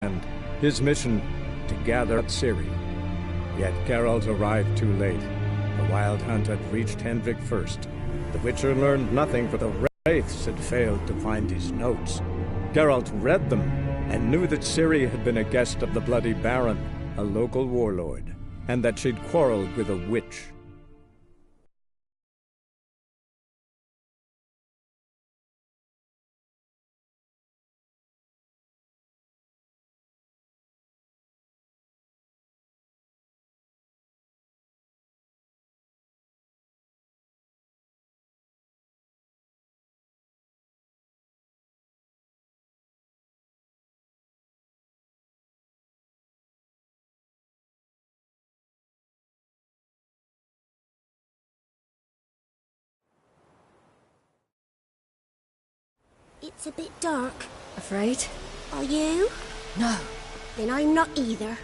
and his mission to gather Ciri. Yet Geralt arrived too late. The Wild Hunt had reached Hendrik first. The Witcher learned nothing, for the Wraiths had failed to find his notes. Geralt read them and knew that Ciri had been a guest of the Bloody Baron, a local warlord, and that she'd quarreled with a witch. It's a bit dark. Afraid? Are you? No. Then I'm not either.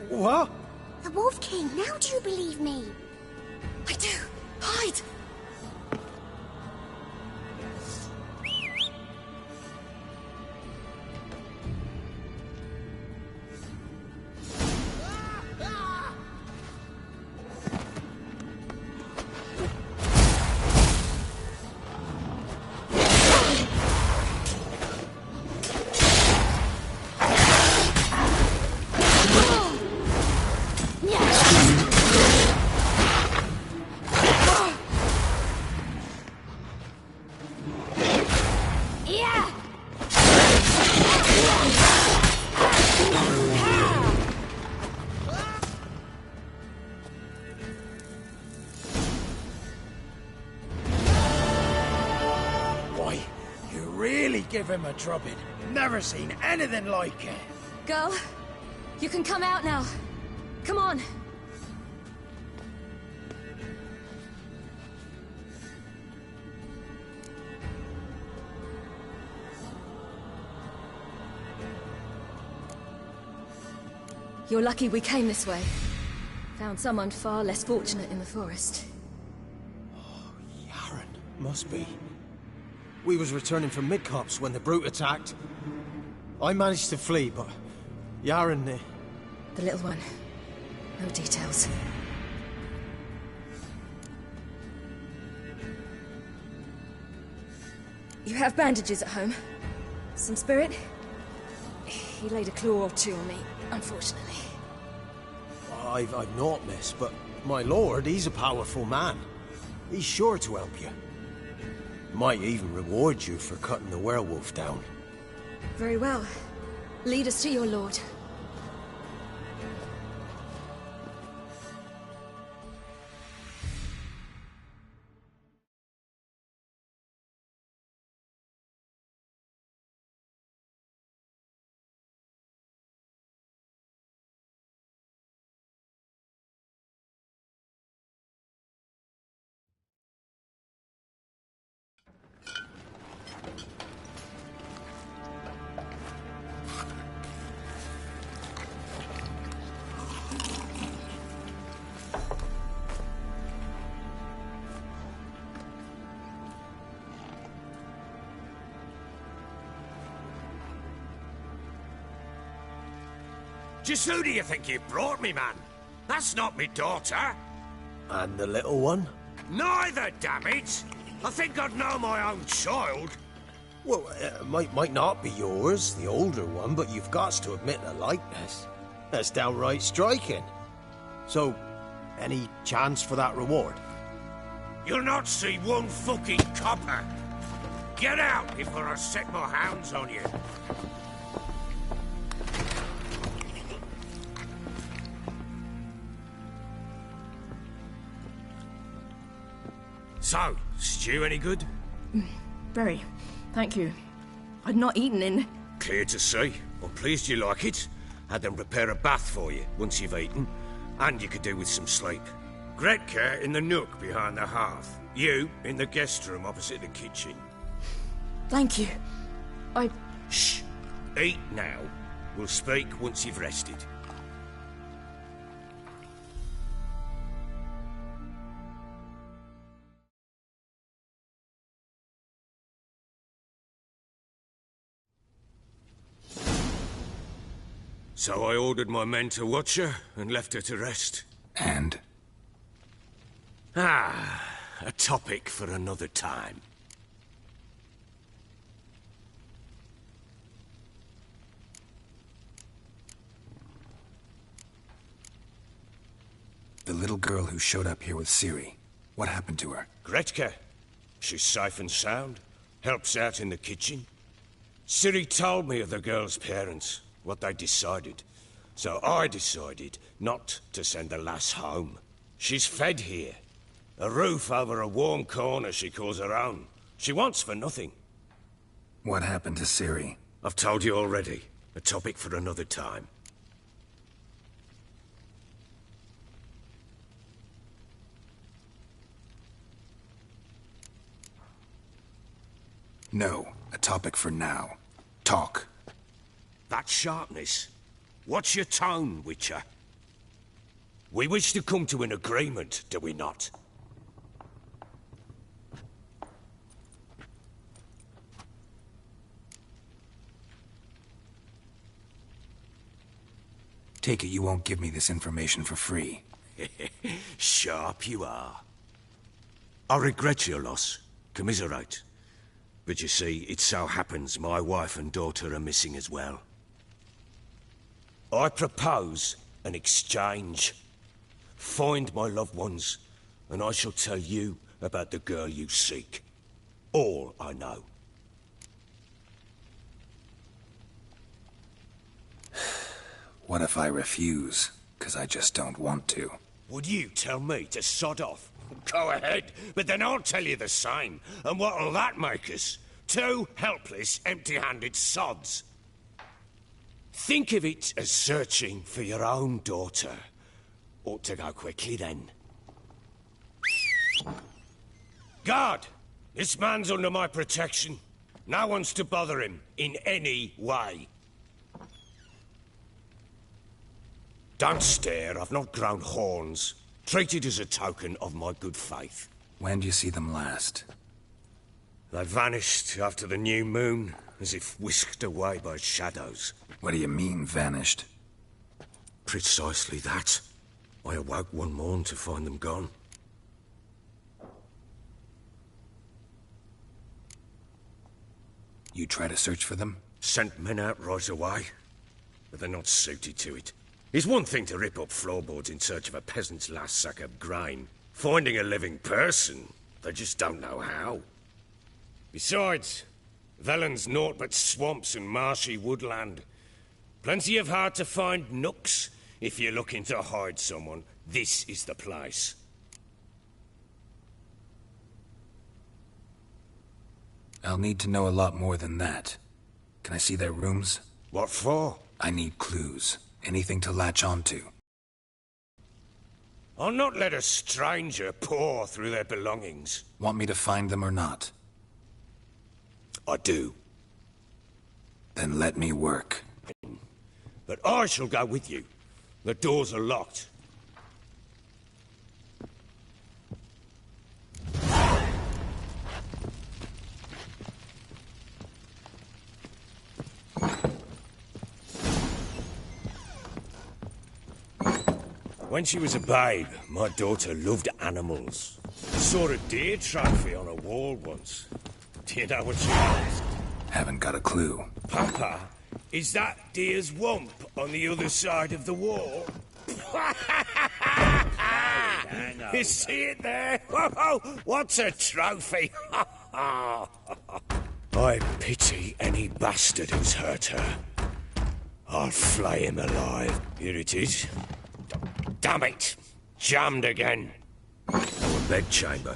What? The Wolf King, now do you believe me? I do. Hide! Give him a drubbing. Never seen anything like it. Girl, you can come out now. Come on. You're lucky we came this way. Found someone far less fortunate in the forest. Oh, Yaren. Must be. We was returning from Midcops when the brute attacked. I managed to flee, but Yaren... The little one. No details. You have bandages at home? Some spirit? He laid a claw or two on me, unfortunately. I've not, miss, but my lord, he's a powerful man. He's sure to help you. Might even reward you for cutting the werewolf down. Very well. Lead us to your lord. Just who do you think you brought me, man? That's not me daughter. And the little one? Neither, damn it! I think I'd know my own child. Well, it might not be yours, the older one, but you've got to admit the likeness. That's downright striking. So, any chance for that reward? You'll not see one fucking copper. Get out before I set my hounds on you. So, stew any good? Very. Thank you. I'd not eaten in... Clear to see. I'm pleased you like it. Had them prepare a bath for you once you've eaten. And you could do with some sleep. Gretka in the nook behind the hearth. You in the guest room opposite the kitchen. Thank you. Shh! Eat now. We'll speak once you've rested. So I ordered my men to watch her and left her to rest. And? A topic for another time. The little girl who showed up here with Ciri. What happened to her? Gretka. She's safe and sound. Helps out in the kitchen. Ciri told me of the girl's parents, what they decided. So I decided not to send the lass home. She's fed here. A roof over a warm corner she calls her own. She wants for nothing. What happened to Ciri? I've told you already. A topic for another time. No, a topic for now. Talk. That sharpness. What's your tone, Witcher? We wish to come to an agreement, do we not? Take it you won't give me this information for free. Sharp you are. I regret your loss. Commiserate. But you see, it so happens my wife and daughter are missing as well. I propose an exchange. Find my loved ones, and I shall tell you about the girl you seek. All I know. What if I refuse? 'Cause I just don't want to. Would you tell me to sod off? Go ahead, but then I'll tell you the same. And what'll that make us? Two helpless, empty-handed sods. Think of it as searching for your own daughter. Ought to go quickly, then. Guard! This man's under my protection. No one's to bother him in any way. Don't stare, I've not grown horns. Treat it as a token of my good faith. When did you see them last? They vanished after the new moon, as if whisked away by shadows. What do you mean, vanished? Precisely that. I awoke one morn to find them gone. You try to search for them? Sent men out right away, but they're not suited to it. It's one thing to rip up floorboards in search of a peasant's last sack of grain. Finding a living person, they just don't know how. Besides, Velen's naught but swamps and marshy woodland. Plenty of hard-to-find nooks. If you're looking to hide someone, this is the place. I'll need to know a lot more than that. Can I see their rooms? What for? I need clues. Anything to latch onto. I'll not let a stranger pore through their belongings. Want me to find them or not? I do. Then let me work. But I shall go with you. The doors are locked. When she was a babe, my daughter loved animals. Saw a deer trophy on a wall once. Do you know what she asked? Haven't got a clue. Papa, is that deer's wump on the other side of the wall? You see it there? Whoa, what's a trophy? I pity any bastard who's hurt her. I'll flay him alive. Here it is. Damn it! Jammed again. Our bedchamber.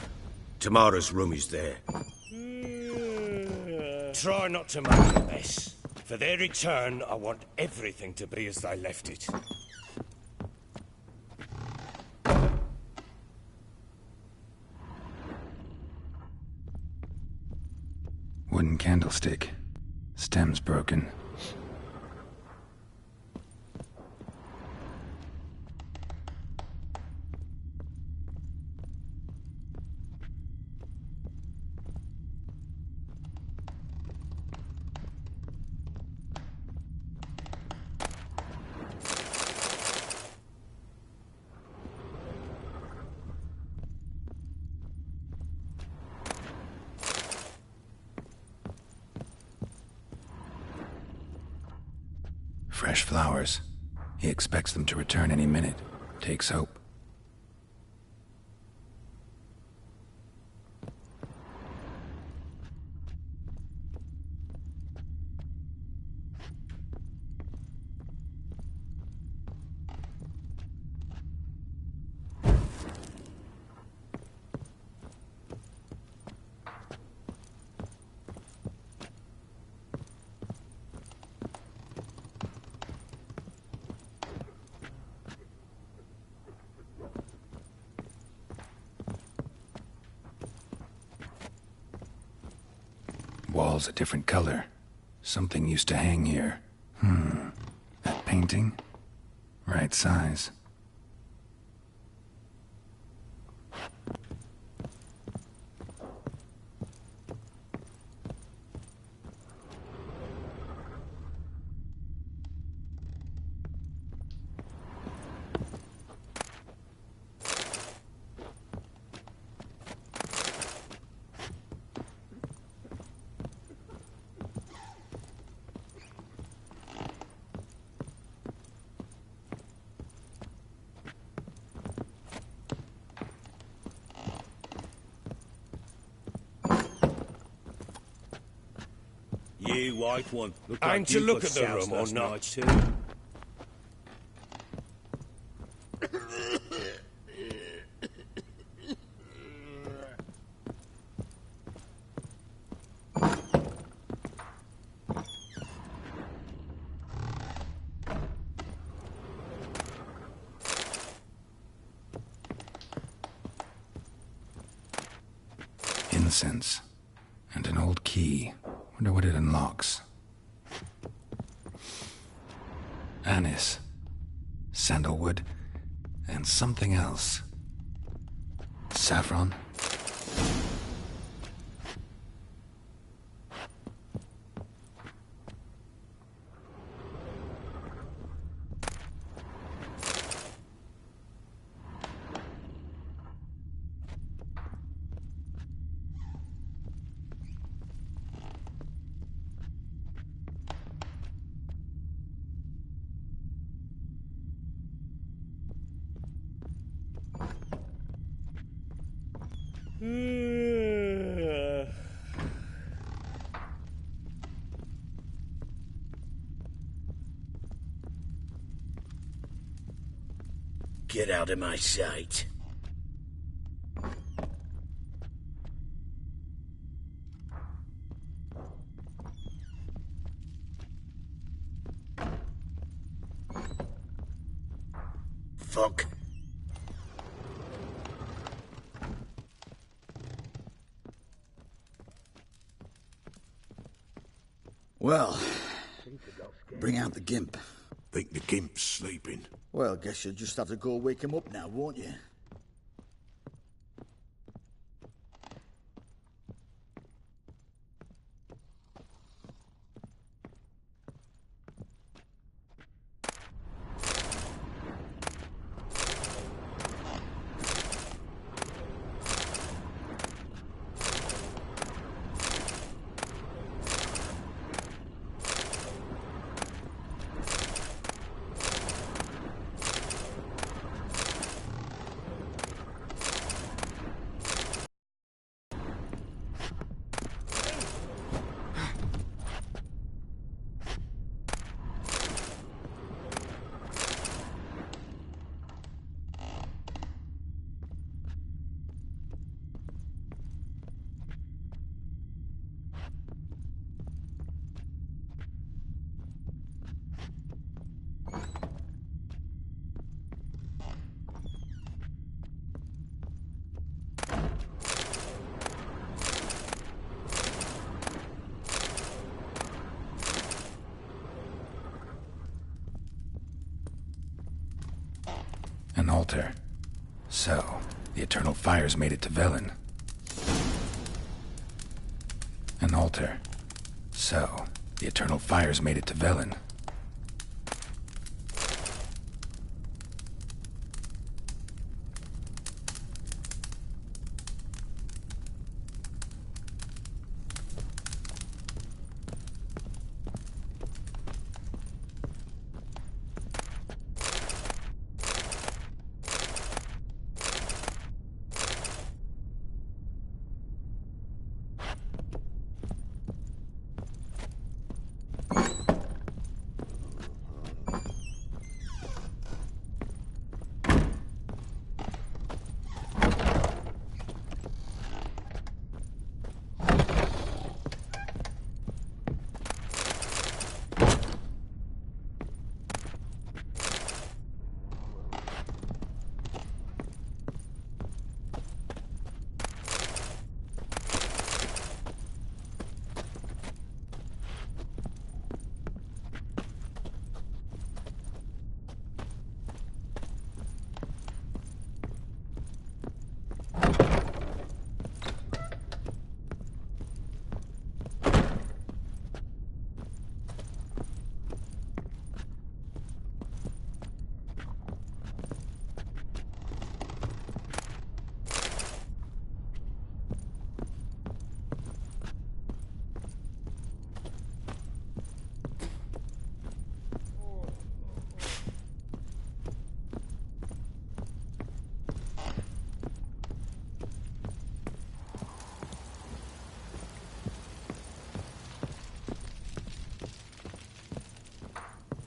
Tamara's room is there. Try not to make a mess. For their return, I want everything to be as they left it. Wooden candlestick. Stem's broken. Fresh flowers. He expects them to return any minute. Takes hope. Walls a different color. Something used to hang here. That painting? Right size. You white one. Look I'm like to you look got at the soused room or last not? night, too. Incense. And an old key. Wonder what it unlocks. Anise. Sandalwood. And something else. Saffron. Get out of my sight. Fuck. Well, bring out the gimp. Think the gimp's sleeping. Well, guess you'll just have to go wake him up now, won't you? An altar. So, the eternal fires made it to Velen. An altar. So, the eternal fires made it to Velen.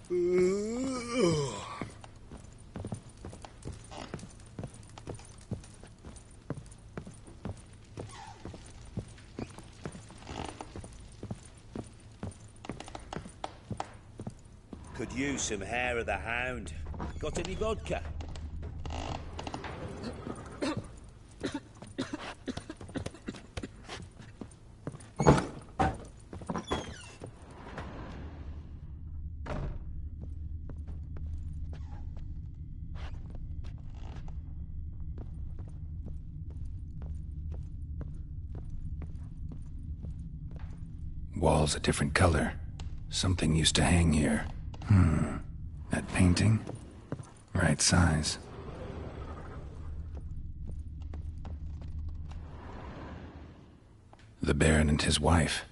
Could use some hair of the hound. Got any vodka? Walls a different color. Something used to hang here. That painting? Right size. The Baron and his wife.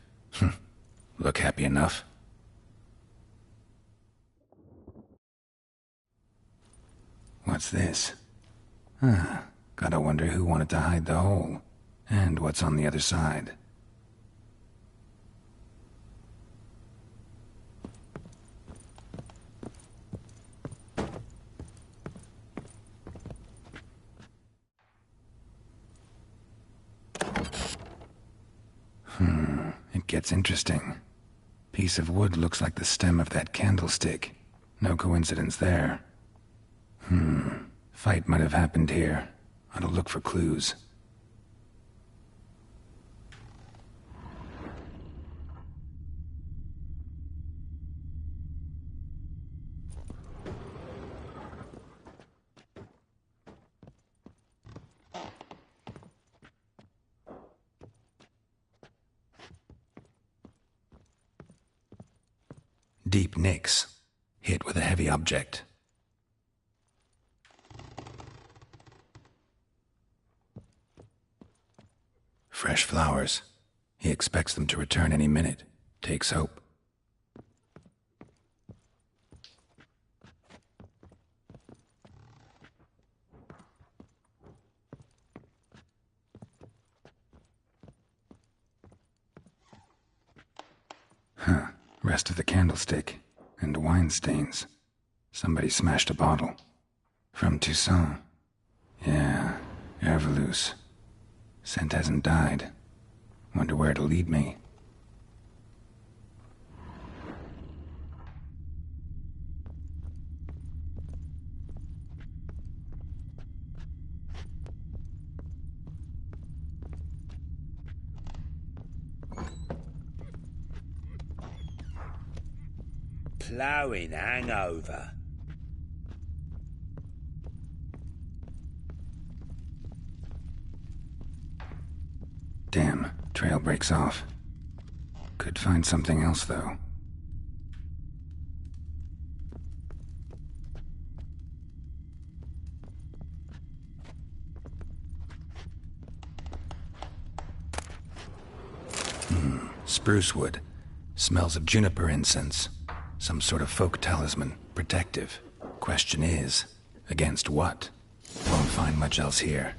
Look happy enough. What's this? Gotta wonder who wanted to hide the hole. And what's on the other side. It gets interesting. Piece of wood looks like the stem of that candlestick. No coincidence there. Fight might have happened here. Ought to look for clues. Deep nicks, hit with a heavy object. Fresh flowers. He expects them to return any minute. Takes hope. Rest of the candlestick, and wine stains. Somebody smashed a bottle. From Toussaint. Yeah, Herveloos. Scent hasn't died. Wonder where it'll lead me. Ploughing hangover. Damn, trail breaks off. Could find something else, though. Spruce wood. Smells of juniper incense. Some sort of folk talisman, protective. Question is, against what? Won't find much else here.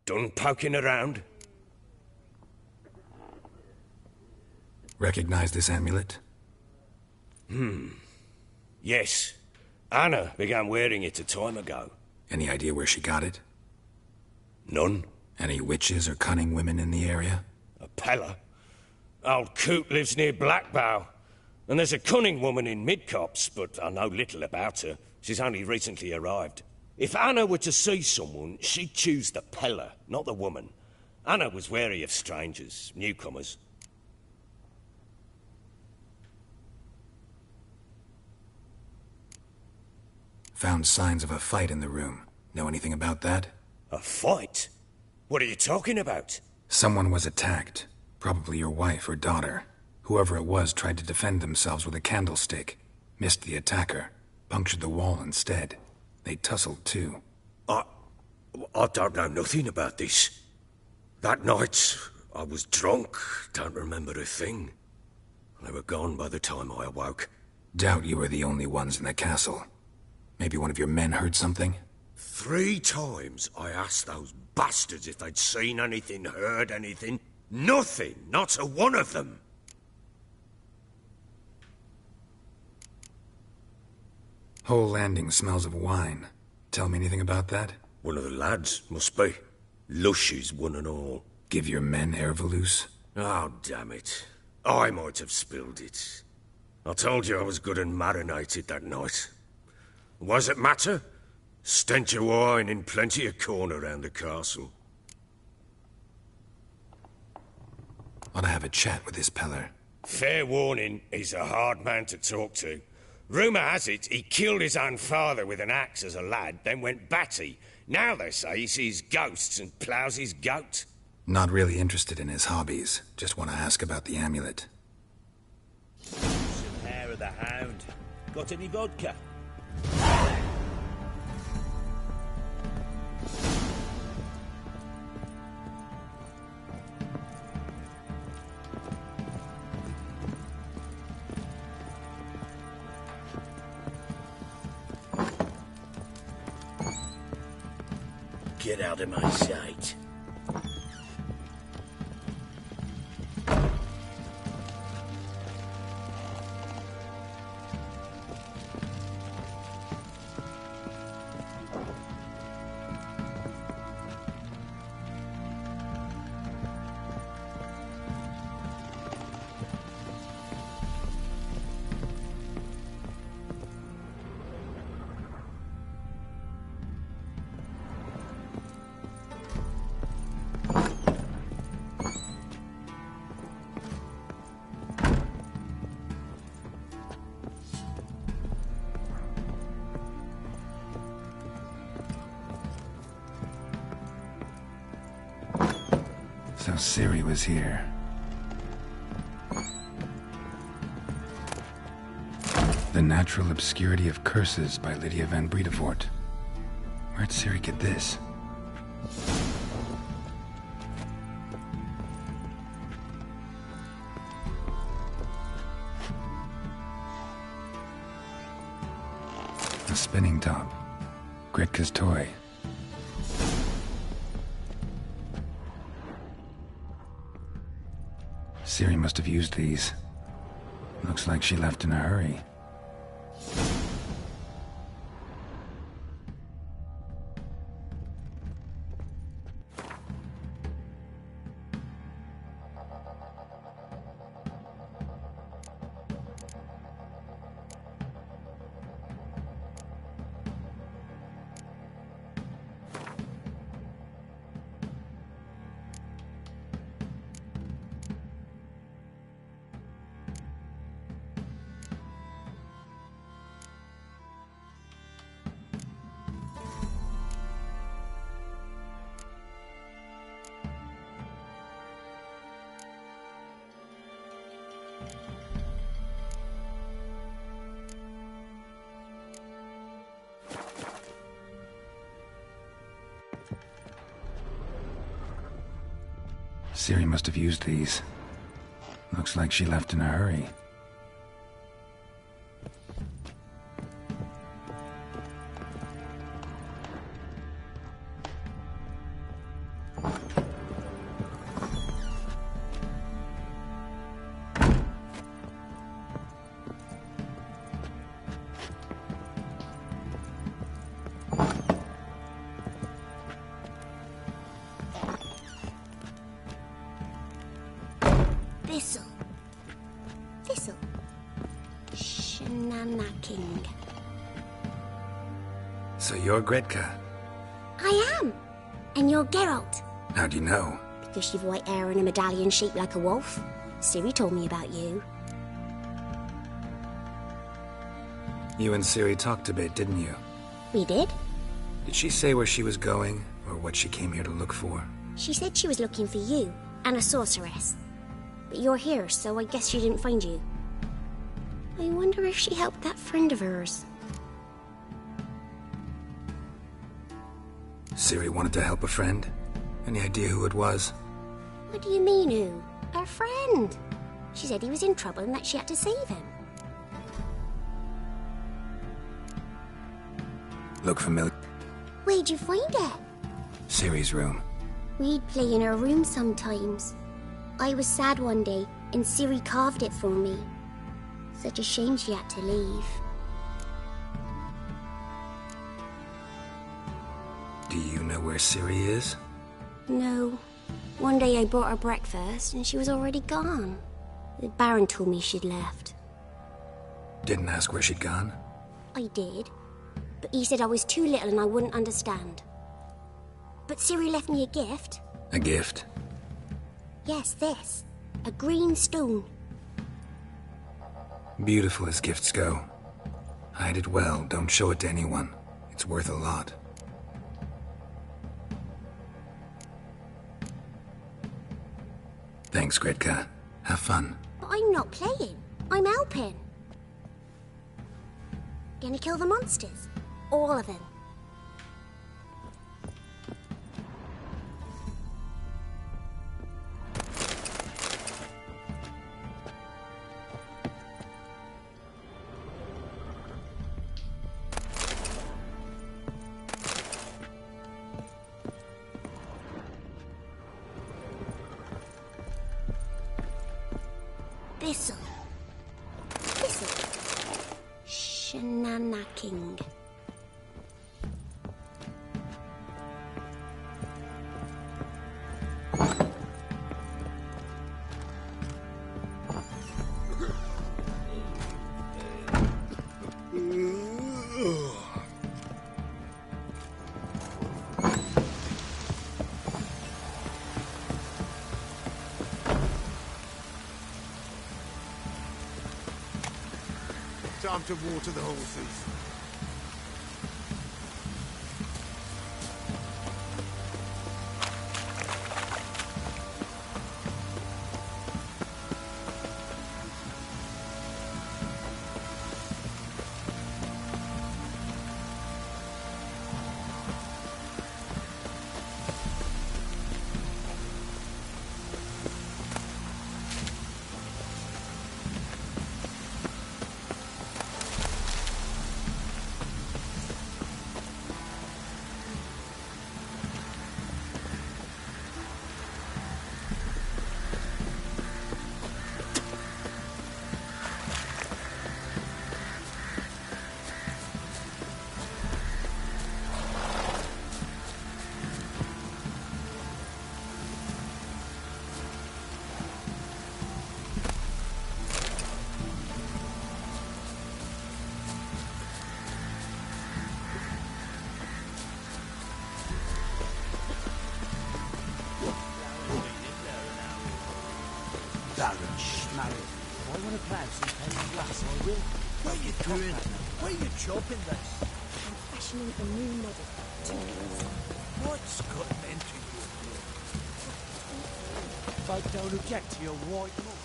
Done poking around? Recognize this amulet? Yes. Anna began wearing it a time ago. Any idea where she got it? None. Any witches or cunning women in the area? A Pella. Old Coot lives near Blackbow. And there's a cunning woman in Midcopse, but I know little about her. She's only recently arrived. If Anna were to see someone, she'd choose the Pella, not the woman. Anna was wary of strangers, newcomers. Found signs of a fight in the room. Know anything about that? A fight? What are you talking about? Someone was attacked. Probably your wife or daughter. Whoever it was tried to defend themselves with a candlestick. Missed the attacker. Punctured the wall instead. They tussled too. I don't know nothing about this. That night, I was drunk. Don't remember a thing. They were gone by the time I awoke. Doubt you were the only ones in the castle. Maybe one of your men heard something? 3 times I asked those bastards if they'd seen anything, heard anything. Nothing, not a one of them. Whole landing smells of wine. Tell me anything about that? One of the lads, must be. Lushes, one and all. Give your men Ervelus? Oh, damn it. I might have spilled it. I told you I was good and marinated that night. What does it matter? Stench of wine in plenty of corn around the castle. Ought to have a chat with this peller. Fair warning, he's a hard man to talk to. Rumour has it he killed his own father with an axe as a lad, then went batty. Now they say he sees ghosts and ploughs his goat. Not really interested in his hobbies. Just want to ask about the amulet. Some hair of the hound. Got any vodka? Get out of my sight. So Ciri was here. The Natural Obscurity of Curses by Lydia van Bredevoort. Where'd Ciri get this? A spinning top. Gretka's toy. Ciri must have used these. Looks like she left in a hurry. Ciri must have used these. Looks like she left in a hurry. Thistle. Shenanaking. So you're Gretka? I am. And you're Geralt. How do you know? Because you've white hair and a medallion shaped like a wolf. Ciri told me about you. You and Ciri talked a bit, didn't you? We did. Did she say where she was going, or what she came here to look for? She said she was looking for you, and a sorceress. But you're here, so I guess she didn't find you. I wonder if she helped that friend of hers. Ciri wanted to help a friend? Any idea who it was? What do you mean, who? Her friend. She said he was in trouble and that she had to save him. Look familiar? Where'd you find it? Ciri's room. We'd play in her room sometimes. I was sad one day, and Ciri carved it for me. Such a shame she had to leave. Do you know where Ciri is? No. One day I brought her breakfast, and she was already gone. The Baron told me she'd left. Didn't ask where she'd gone? I did, but he said I was too little and I wouldn't understand. But Ciri left me a gift. A gift? Yes, this. A green stone. Beautiful as gifts go. Hide it well, don't show it to anyone. It's worth a lot. Thanks, Gretka. Have fun. But I'm not playing. I'm helping. Gonna kill the monsters. All of them. Thistle. Shenanacking. Time to water the horses. I want to plant some painted glass, I will. What are you doing? Why are you chopping this? I'm fashioning a new model. What's gotten into you? Folk don't object to your white mug.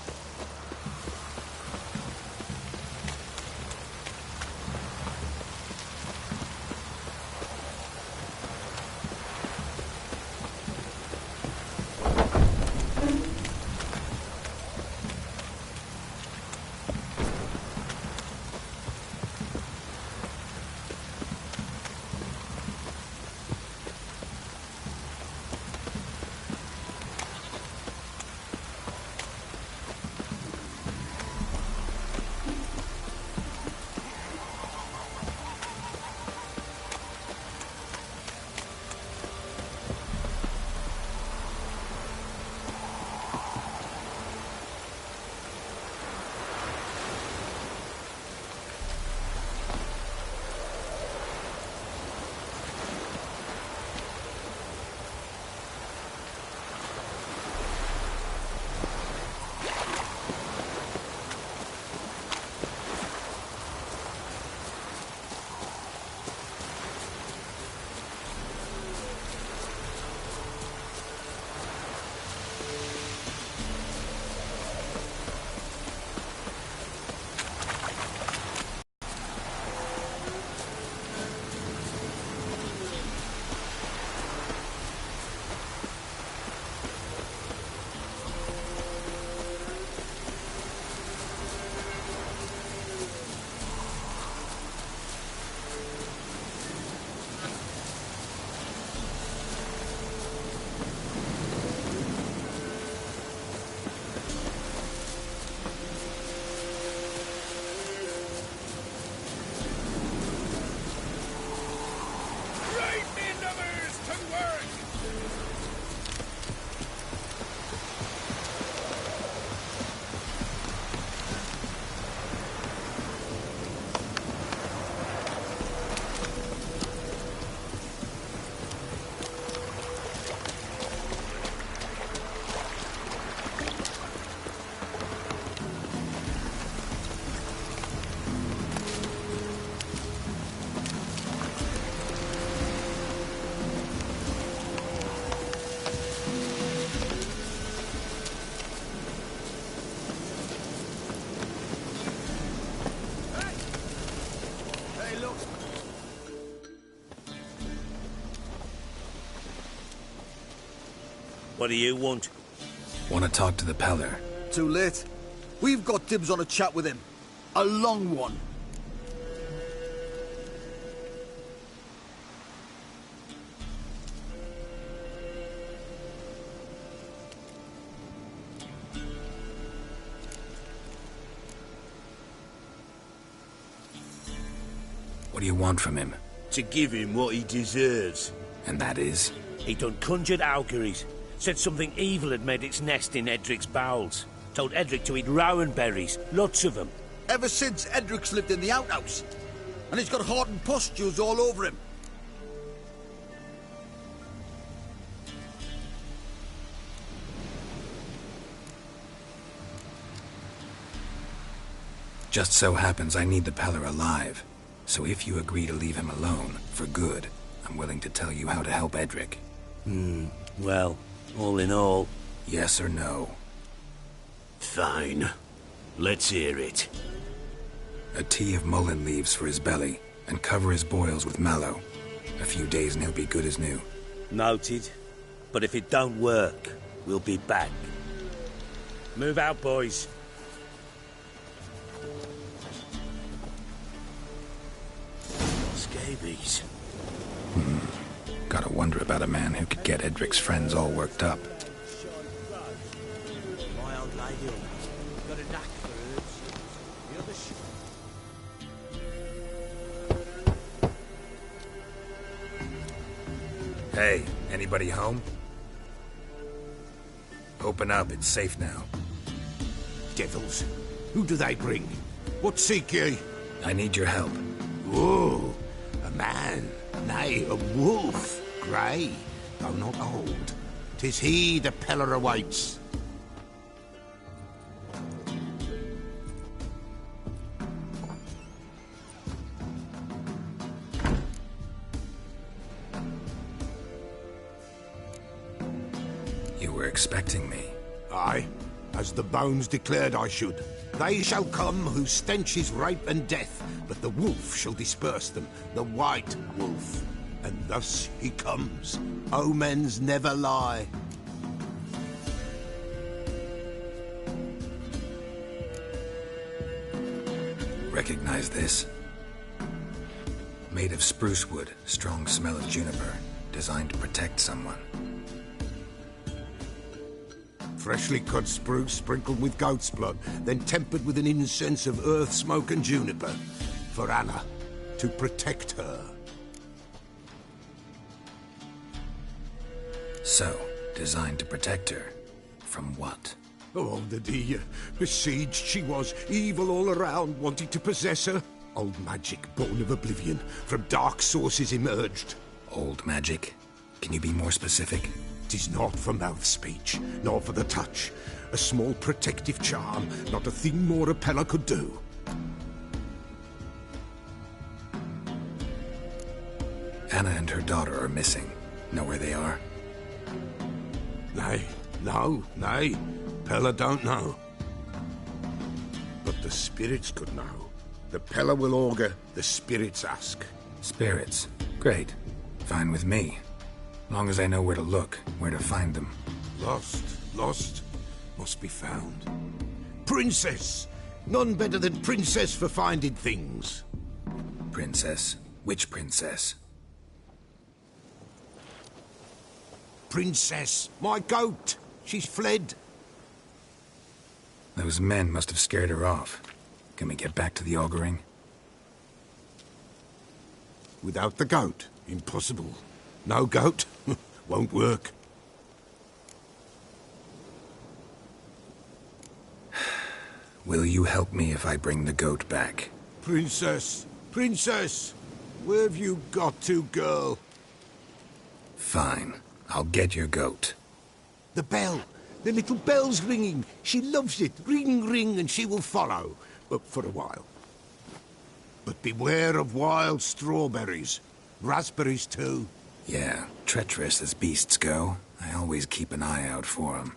chaos. What do you want? Want to talk to the Peller. Too late. We've got dibs on a chat with him. A long one. What do you want from him? To give him what he deserves. And that is? He done conjured auguries. Said something evil had made its nest in Edric's bowels. Told Edric to eat rowan berries. Lots of them. Ever since Edric's lived in the outhouse. And he's got hardened pustules all over him. Just so happens I need the Peller alive. So if you agree to leave him alone, for good, I'm willing to tell you how to help Edric. Well, all in all... Yes or no? Fine. Let's hear it. A tea of mullein leaves for his belly, and cover his boils with mallow. A few days and he'll be good as new. Noted. But if it don't work, we'll be back. Move out, boys. Scabies. Gotta wonder about a man who could get Edric's friends all worked up. My old lady got a knack for herbs. The other Hey, anybody home? Open up, it's safe now. Devils. Who do they bring? What seek ye? I need your help. Oh, a man. Nay, a wolf. Grey, though not old. 'Tis he the Peller awaits. You were expecting me. Aye, as the bones declared I should. They shall come whose stench is rape and death, but the wolf shall disperse them, the white wolf. And thus he comes. Omens never lie. Recognize this? Made of spruce wood, strong smell of juniper, designed to protect someone. Freshly cut spruce sprinkled with goat's blood, then tempered with an incense of earth, smoke and juniper. For Anna, to protect her. So, designed to protect her. From what? Oh, the dear. Besieged she was, evil all around, wanting to possess her. Old magic, born of oblivion, from dark sources emerged. Old magic? Can you be more specific? 'Tis not for mouth speech, nor for the touch. A small protective charm, not a thing more a Peller could do. Anna and her daughter are missing. Know where they are? Nay, nay. Peller don't know. But the spirits could know. The Peller will augur, the spirits ask. Spirits. Great. Fine with me. Long as I know where to look, where to find them. Lost, must be found. Princess! None better than Princess for finding things. Princess? Which princess? Princess, my goat! She's fled. Those men must have scared her off. Can we get back to the auguring? Without the goat, impossible. No goat, won't work. Will you help me if I bring the goat back? Princess, where have you got to, girl? Fine. I'll get your goat. The bell. The little bell's ringing. She loves it. Ring, ring, and she will follow. But for a while. But beware of wild strawberries. Raspberries, too. Yeah, treacherous as beasts go. I always keep an eye out for them.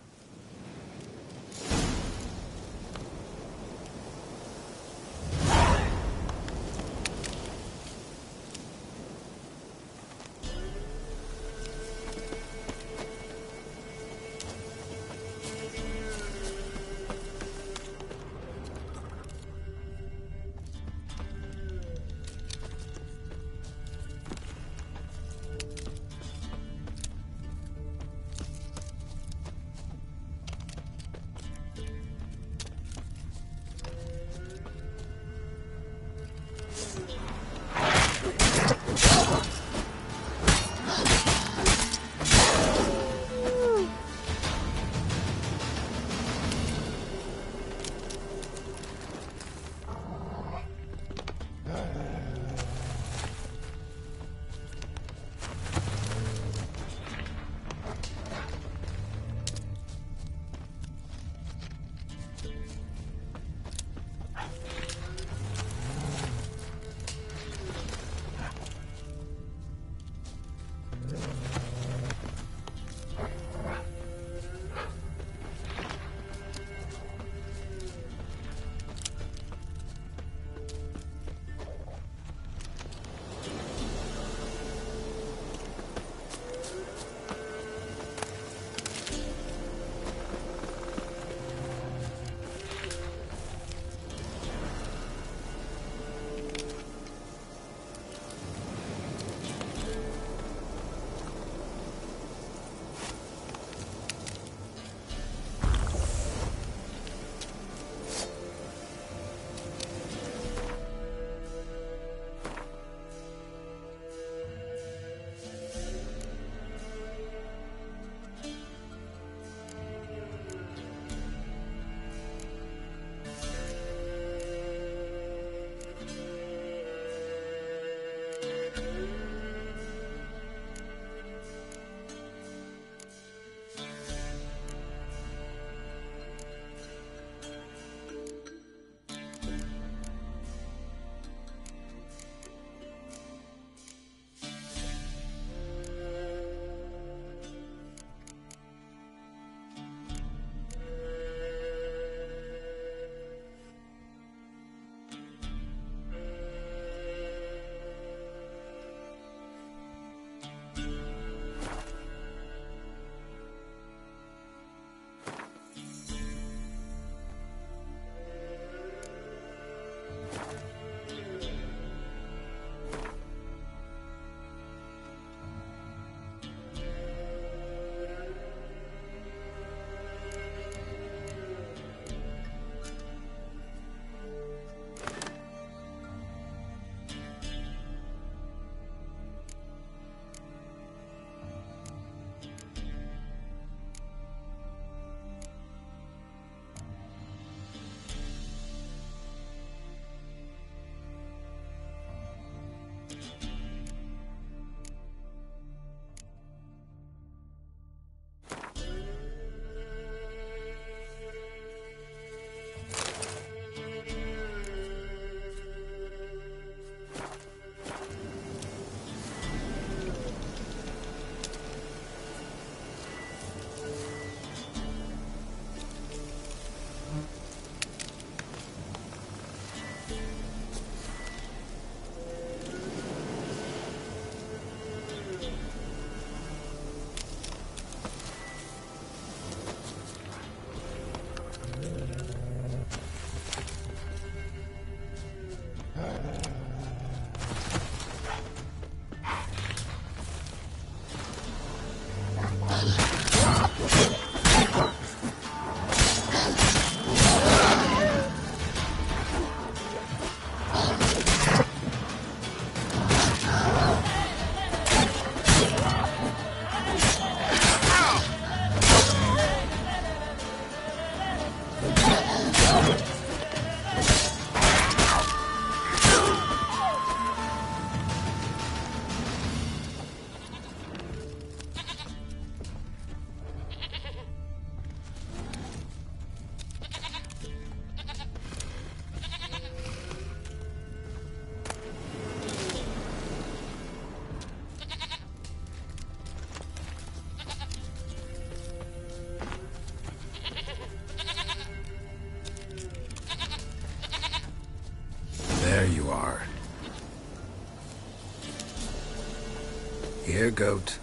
Here, goat.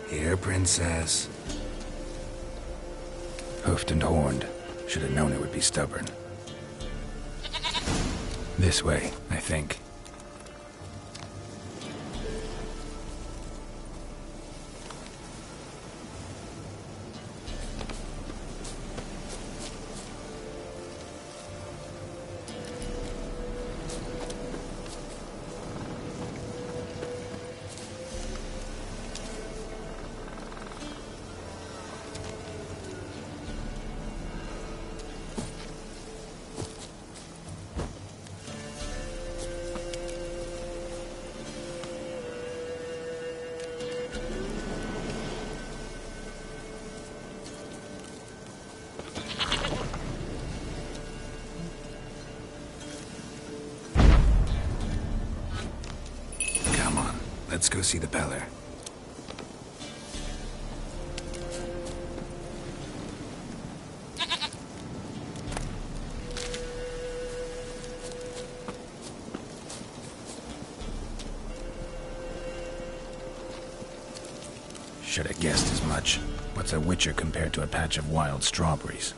Here, princess. Hoofed and horned. Should have known it would be stubborn. This way, I think. Let's go see the Peller. Should have guessed as much. What's a witcher compared to a patch of wild strawberries?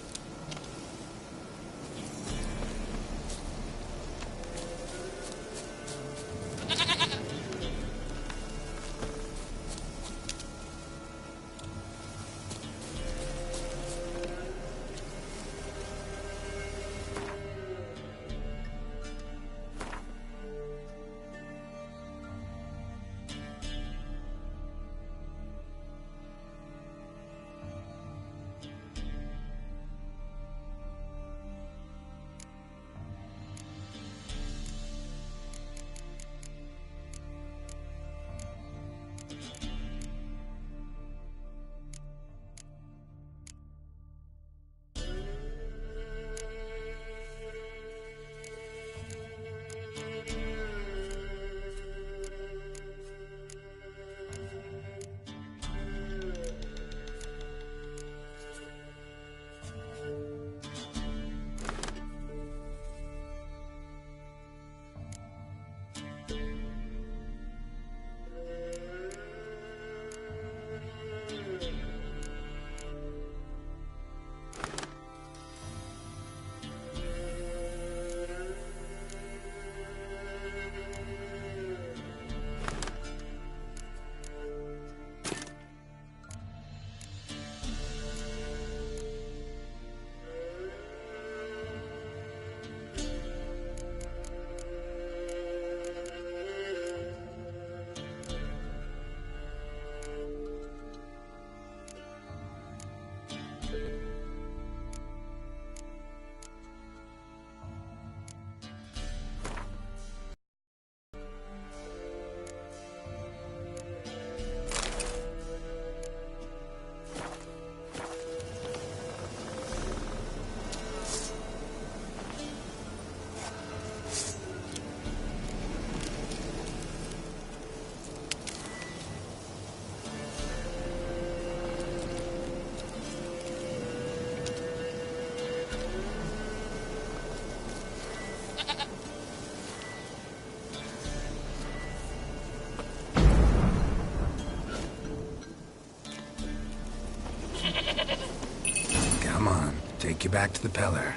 Take you back to the Peller.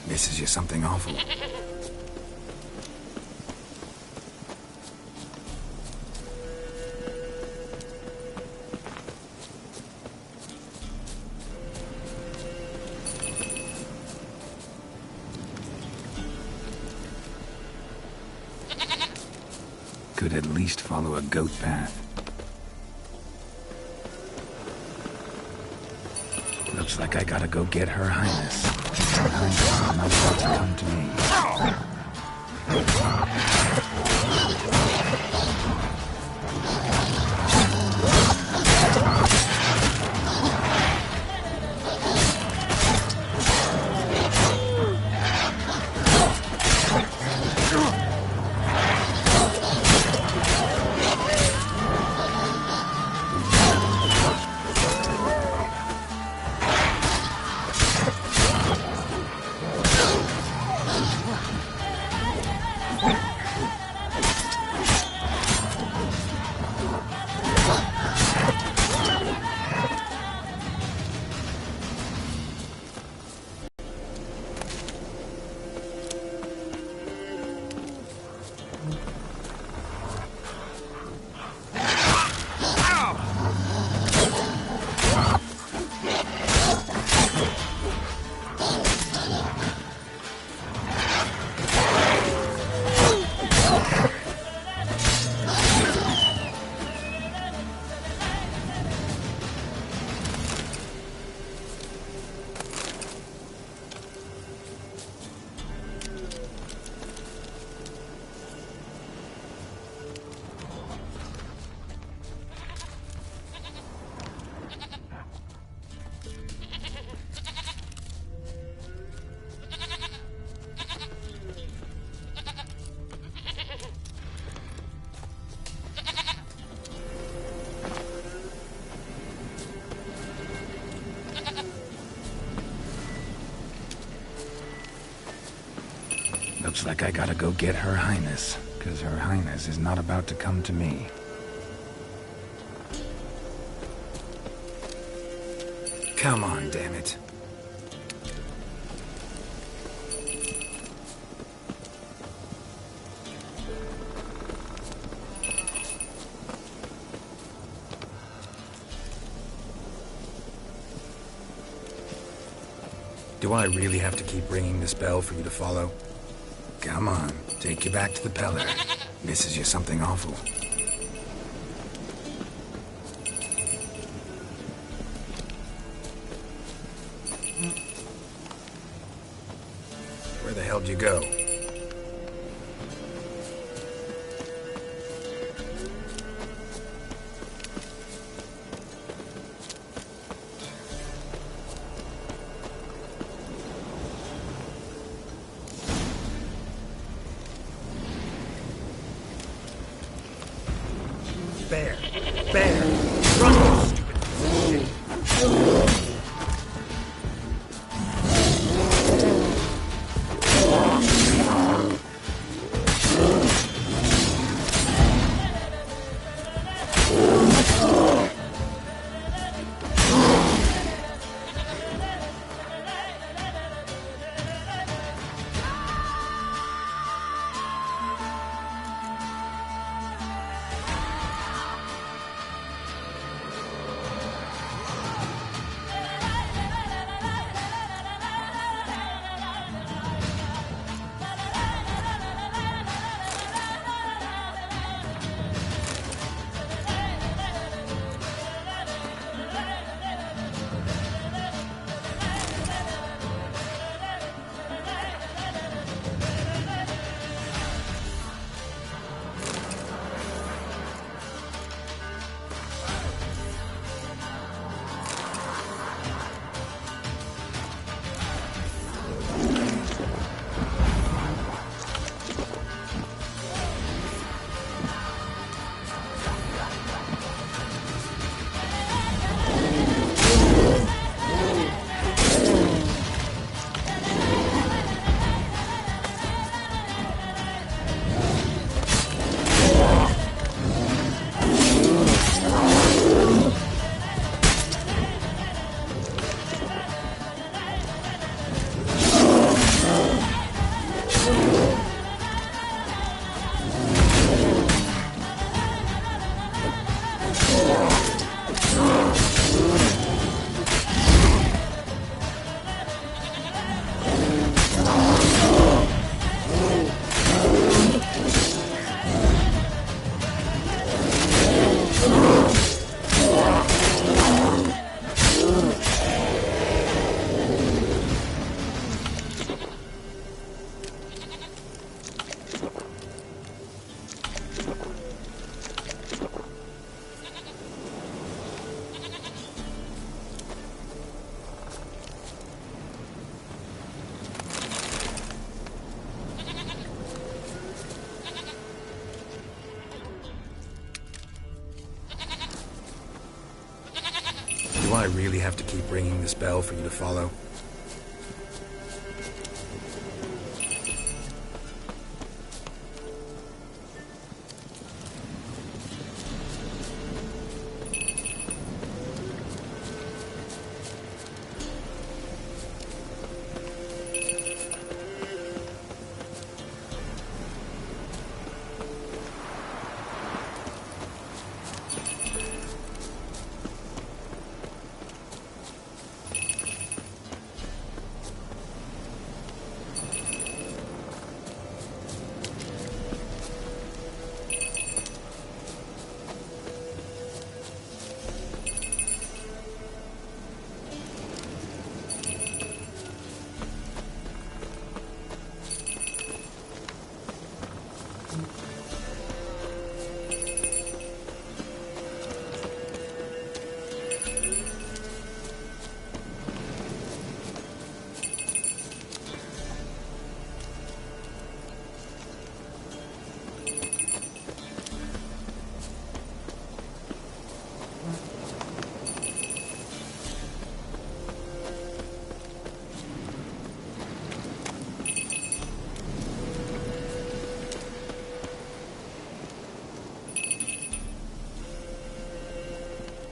Misses you something awful. Could at least follow a goat path. Looks like I gotta go get Her Highness. Her Highness not about to come to me. Looks like I gotta go get Her Highness, because Her Highness is not about to come to me. Come on, damn it. Do I really have to keep ringing this bell for you to follow? Come on, take you back to the Peller. Misses you something awful. Where the hell did you go? Bear! Bear! Run, you stupid shit! Do I really have to keep ringing this bell for you to follow?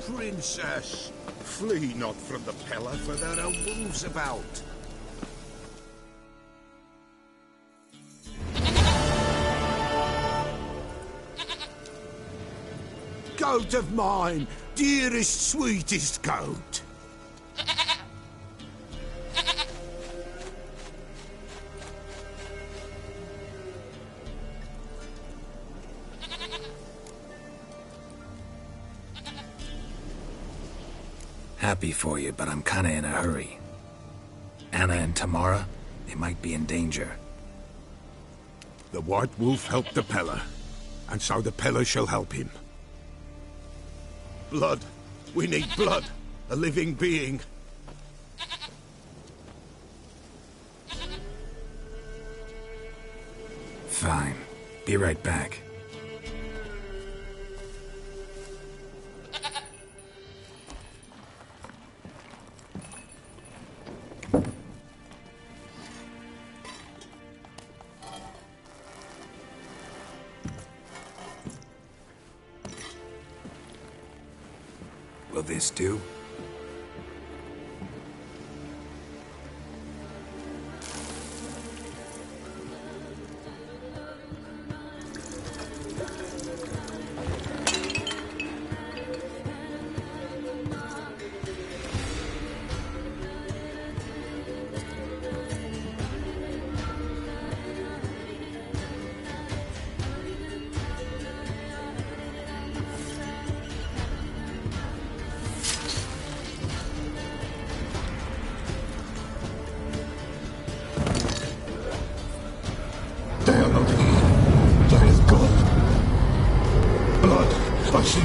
Princess, flee not from the pillar, for there are wolves about. Goat of mine, dearest, sweetest goat. Happy for you, but I'm kinda in a hurry. Anna and Tamara, they might be in danger. The White Wolf helped the Peller, and so the Peller shall help him. Blood. We need blood. A living being. Fine. Be right back. Will this do?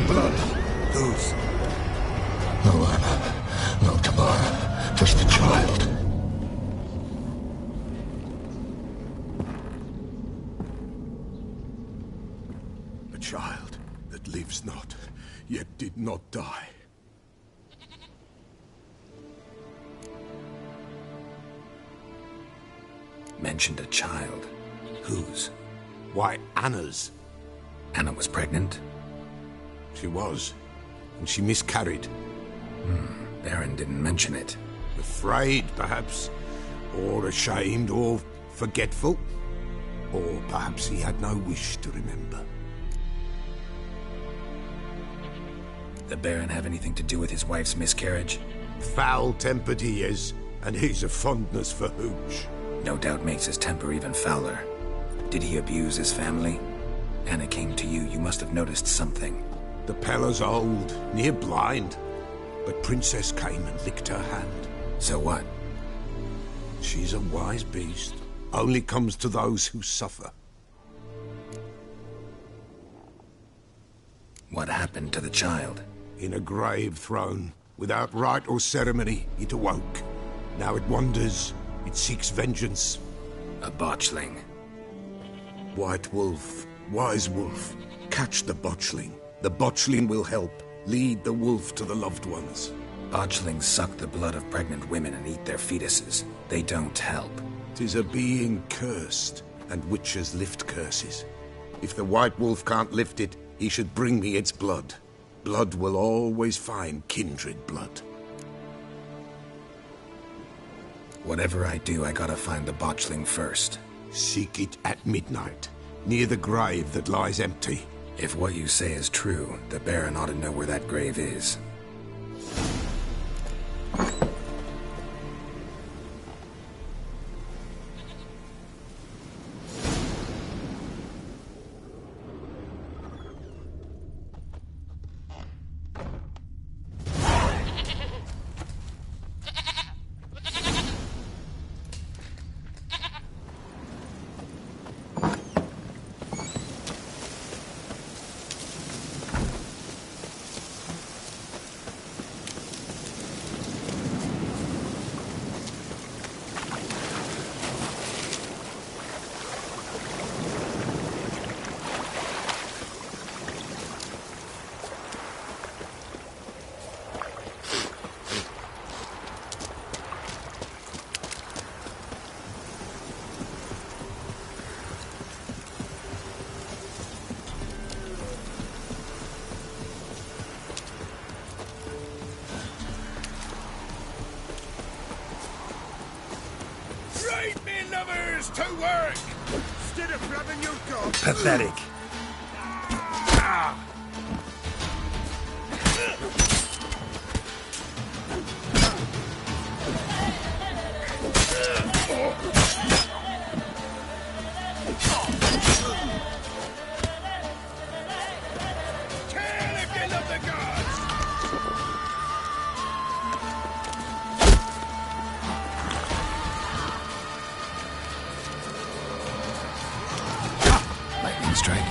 Blood. Whose? No Anna, no Tamara, just the child. A child that lives not, yet did not die. Mentioned a child. Whose? Why, Anna's. Anna was pregnant? She was, and she miscarried. Baron didn't mention it. Afraid, perhaps, or ashamed, or forgetful. Or perhaps he had no wish to remember. The Baron have anything to do with his wife's miscarriage? Foul-tempered he is, and he's a fondness for hooch. No doubt makes his temper even fouler. Did he abuse his family? Anna came to you, you must have noticed something. The Peller's old, near blind, but Princess came and licked her hand. So what? She's a wise beast. Only comes to those who suffer. What happened to the child? In a grave thrown. Without rite or ceremony, it awoke. Now it wanders. It seeks vengeance. A botchling. White Wolf, wise wolf, catch the botchling. The botchling will help. Lead the wolf to the loved ones. Botchlings suck the blood of pregnant women and eat their fetuses. They don't help. 'Tis a being cursed, and witches lift curses. If the White Wolf can't lift it, he should bring me its blood. Blood will always find kindred blood. Whatever I do, I gotta find the botchling first. Seek it at midnight, near the grave that lies empty. If what you say is true, the Baron ought to know where that grave is. Hands to work! Instead of grabbing your gun. Pathetic. Lightning strike.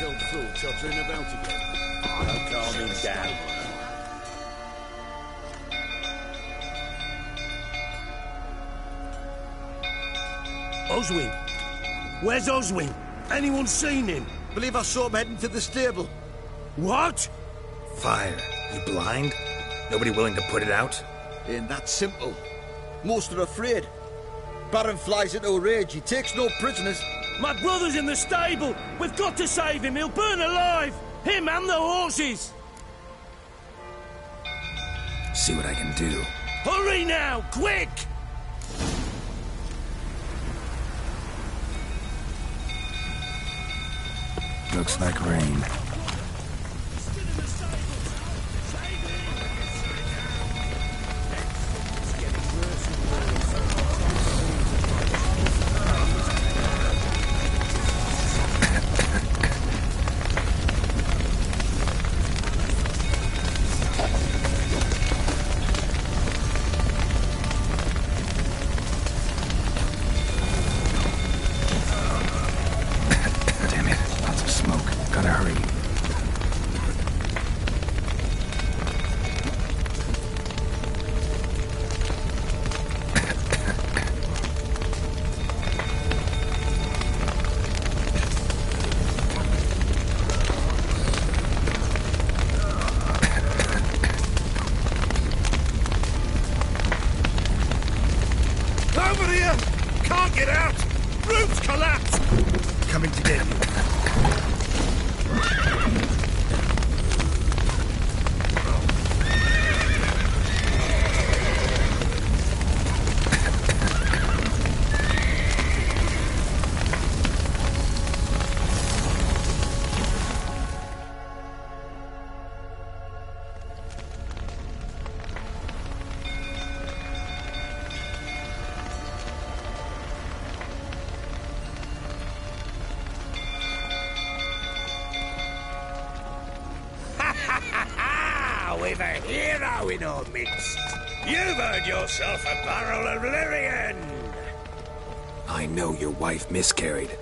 Old fool tottering about again. Don't calm him down. Oswin! Where's Oswin? Anyone seen him? Believe I saw him heading to the stable. What? Fire. You blind? Nobody willing to put it out? Ain't that simple. Most are afraid. Baron flies into a rage. He takes no prisoners. My brother's in the stable! We've got to save him! He'll burn alive! Him and the horses! See what I can do. Hurry now! Quick! Looks like rain. we've a hero in our midst. You've earned yourself a barrel of Lyrian. I know your wife miscarried.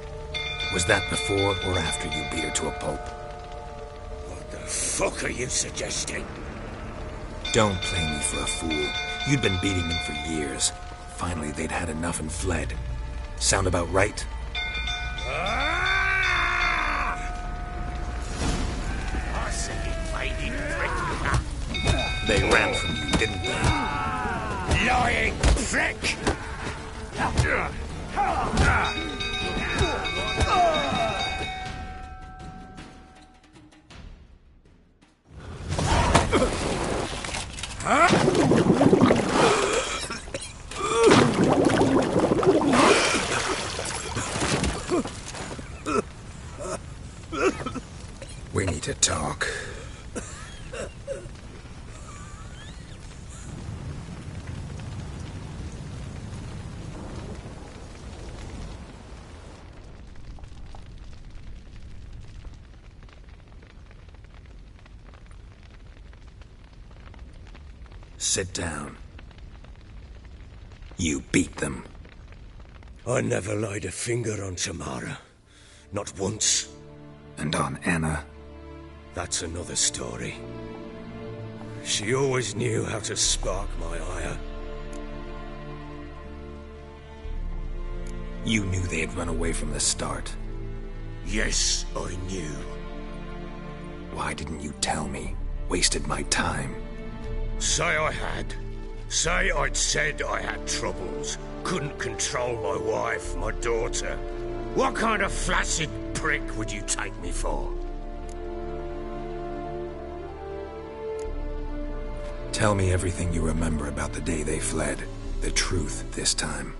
Was that before or after you beat her to a pulp? What the fuck are you suggesting? Don't play me for a fool. You'd been beating them for years. Finally, they'd had enough and fled. Sound about right? I see you fighting prick. They ran from you, didn't they? Lying prick! We need to talk. Sit down. You beat them. I never laid a finger on Tamara. Not once. And on Anna? That's another story. She always knew how to spark my ire. You knew they had run away from the start. Yes, I knew. Why didn't you tell me? Wasted my time. Say I had. Say I'd said I had troubles. Couldn't control my wife, my daughter. What kind of flaccid prick would you take me for? Tell me everything you remember about the day they fled. The truth this time.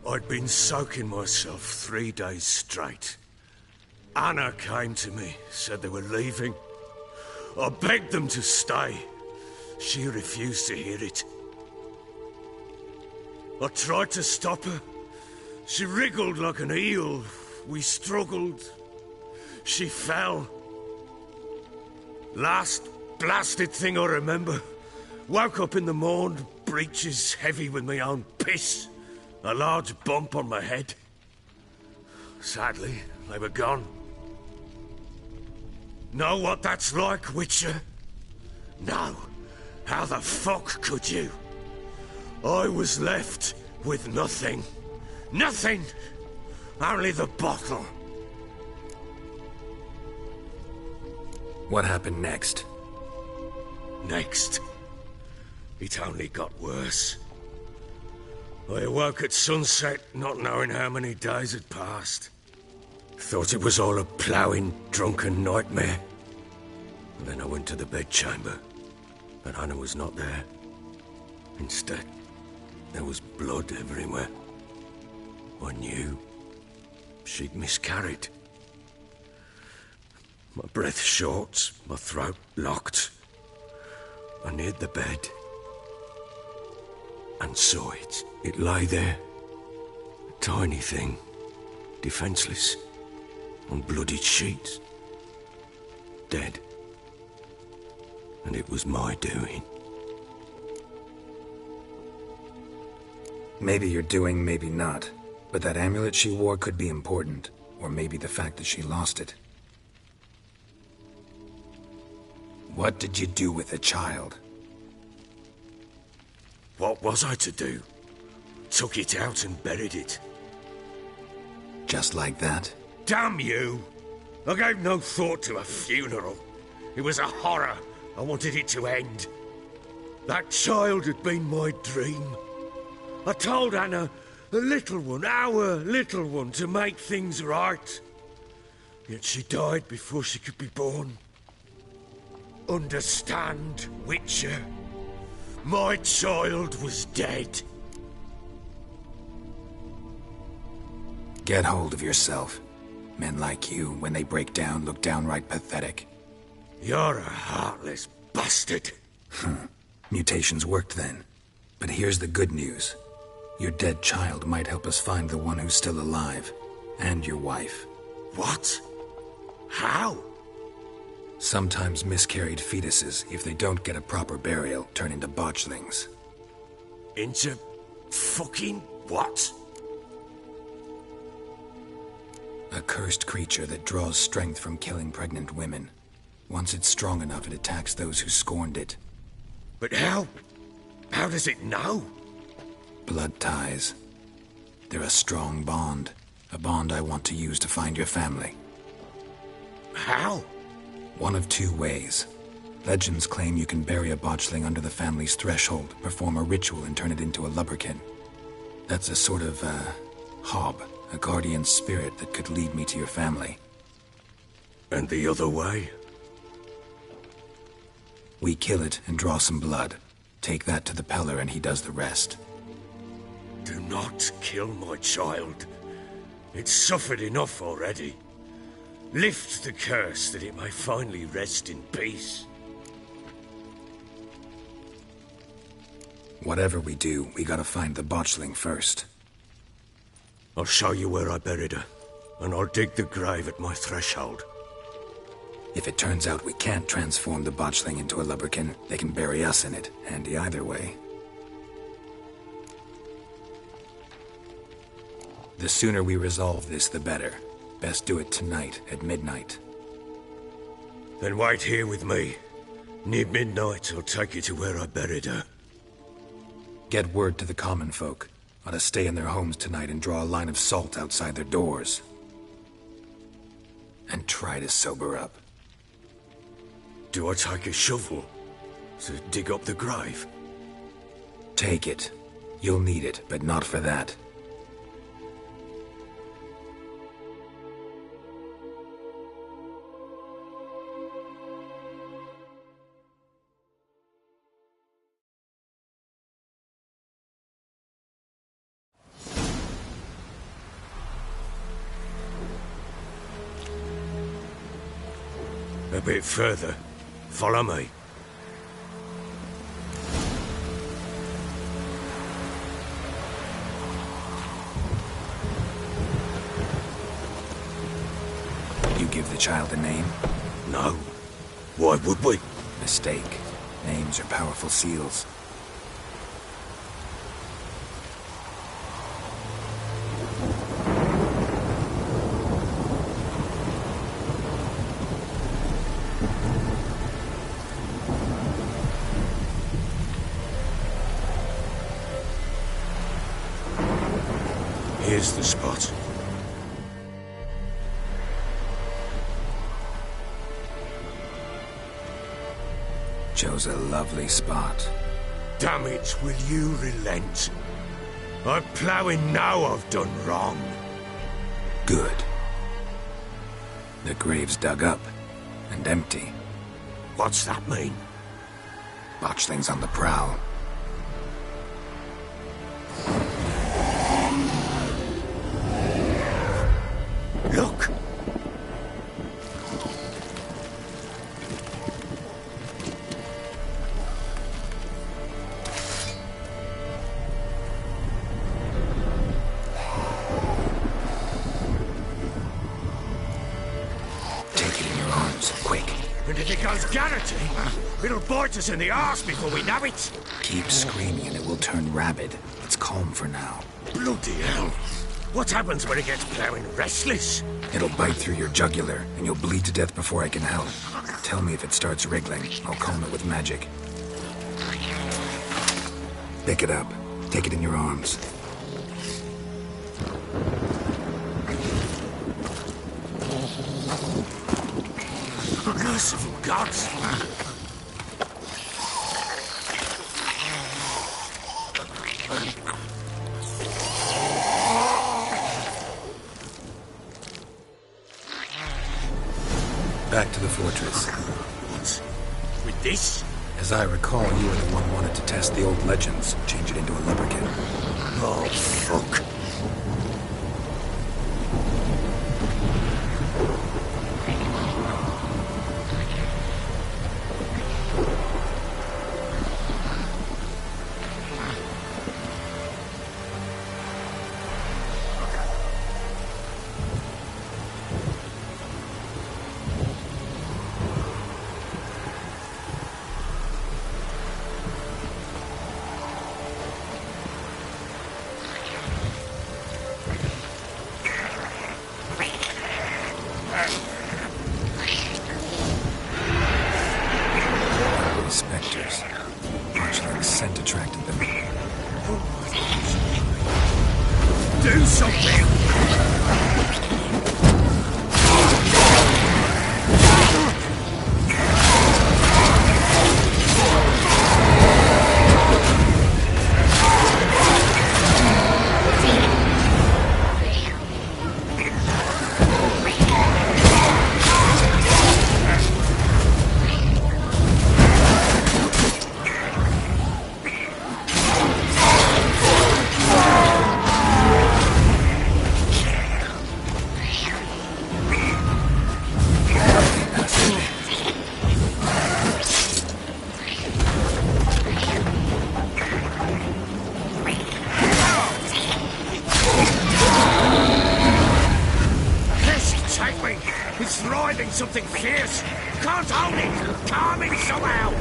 I'd been soaking myself 3 days straight. Anna came to me, said they were leaving. I begged them to stay. She refused to hear it. I tried to stop her. She wriggled like an eel. We struggled. She fell. Last blasted thing I remember. Woke up in the morn, breeches heavy with my own piss. A large bump on my head. Sadly, they were gone. Know what that's like, Witcher? No. How the fuck could you? I was left with nothing. Nothing! Only the bottle. What happened next? Next? It only got worse. I awoke at sunset, not knowing how many days had passed. Thought it was all a ploughing, drunken nightmare. And then I went to the bedchamber, but Anna was not there. Instead, there was blood everywhere. I knew she'd miscarried. My breath short, my throat locked. I neared the bed and saw it. It lay there, a tiny thing, defenseless, on bloodied sheets, dead. And it was my doing. Maybe you're doing, maybe not. But that amulet she wore could be important. Or maybe the fact that she lost it. What did you do with the child? What was I to do? Took it out and buried it. Just like that? Damn you! I gave no thought to a funeral. It was a horror. I wanted it to end. That child had been my dream. I told Anna, the little one, our little one, to make things right. Yet she died before she could be born. Understand, Witcher? My child was dead. Get hold of yourself. Men like you, when they break down, look downright pathetic. You're a heartless bastard. Mutations worked then. But here's the good news. Your dead child might help us find the one who's still alive. And your wife. What? How? Sometimes miscarried fetuses, if they don't get a proper burial, turn into botchlings. Into fucking what? A cursed creature that draws strength from killing pregnant women. Once it's strong enough, it attacks those who scorned it. But how? How does it know? Blood ties. They're a strong bond. A bond I want to use to find your family. How? One of two ways. Legends claim you can bury a botchling under the family's threshold, perform a ritual, and turn it into a lubberkin. That's a sort of, hob, a guardian spirit that could lead me to your family. And the other way? We kill it and draw some blood. Take that to the Peller and he does the rest. Do not kill my child. It's suffered enough already. Lift the curse that it may finally rest in peace. Whatever we do, we gotta find the botchling first. I'll show you where I buried her, and I'll dig the grave at my threshold. If it turns out we can't transform the botchling into a lubberkin, they can bury us in it. Handy either way. The sooner we resolve this, the better. Best do it tonight, at midnight. Then wait here with me. Near midnight, I'll take you to where I buried her. Get word to the common folk. Ought to stay in their homes tonight and draw a line of salt outside their doors. And try to sober up. Do I take a shovel to dig up the grave? Take it. You'll need it, but not for that. A bit further. Follow me. You give the child a name? No. Why would we? Mistake. Names are powerful seals. Here's the spot. Chose a lovely spot. Damn it, will you relent? I'm ploughing now I've done wrong. Good. The grave's dug up and empty. What's that mean? Botchling's on the prowl. Look! Take it in your arms, quick. And if it goes garroty, it'll bite us in the arse before we know it. Keep screaming and it will turn rabid. It's calm for now. Bloody hell. What happens when it gets ploughing restless? It'll bite through your jugular, and you'll bleed to death before I can help. Tell me if it starts wriggling. I'll calm it with magic. Pick it up. Take it in your arms. Merciful gods! Back to the fortress. What? With this? As I recall, you were the one wanted to test the old legends, change it into a lubberkin. Oh, fuck. Do something! Something fierce! Can't hold it! Calm it somehow!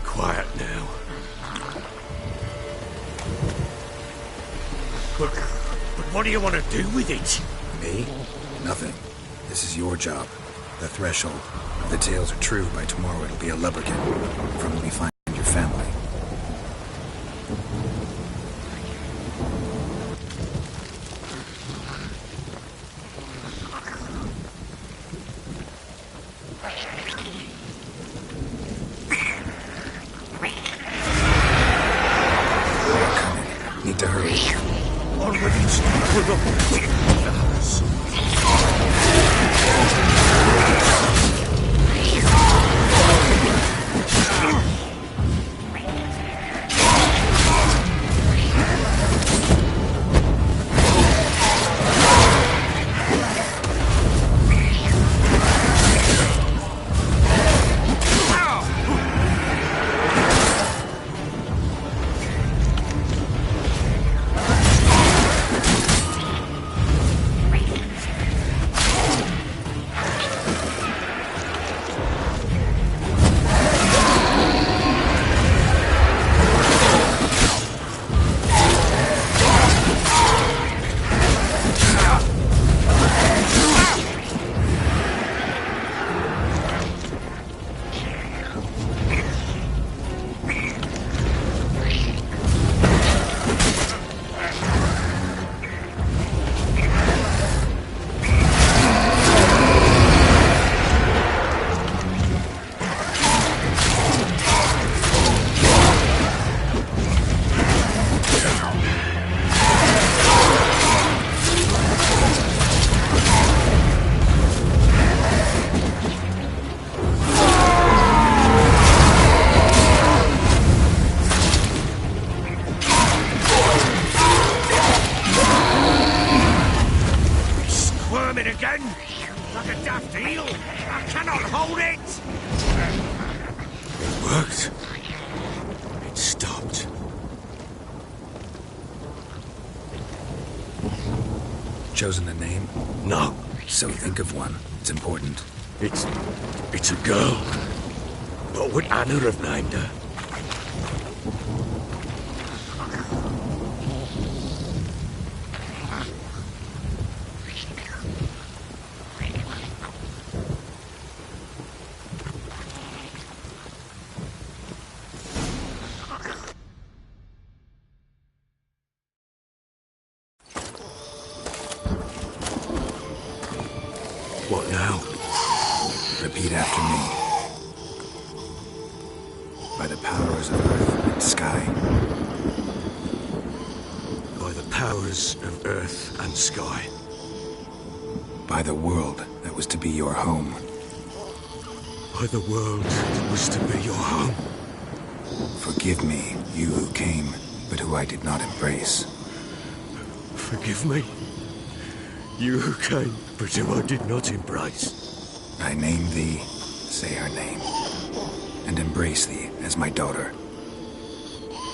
Quiet now. But what do you want to do with it? Me? Nothing. This is your job. The threshold. If the tales are true, by tomorrow it'll be a lubberkin. From when we find your family. Need to hurry. Already put up the house. Again? Like a daft eel? I cannot hold it! It worked. It stopped. Chosen a name? No. So think of one. It's important. It's a girl. What would Anna have named her? What now? Repeat after me. By the powers of earth and sky. By the powers of earth and sky. By the world that was to be your home. By the world that was to be your home. Forgive me, you who came, but who I did not embrace. Forgive me, You came, but who I did not embrace. I name thee, say her name, and embrace thee as my daughter.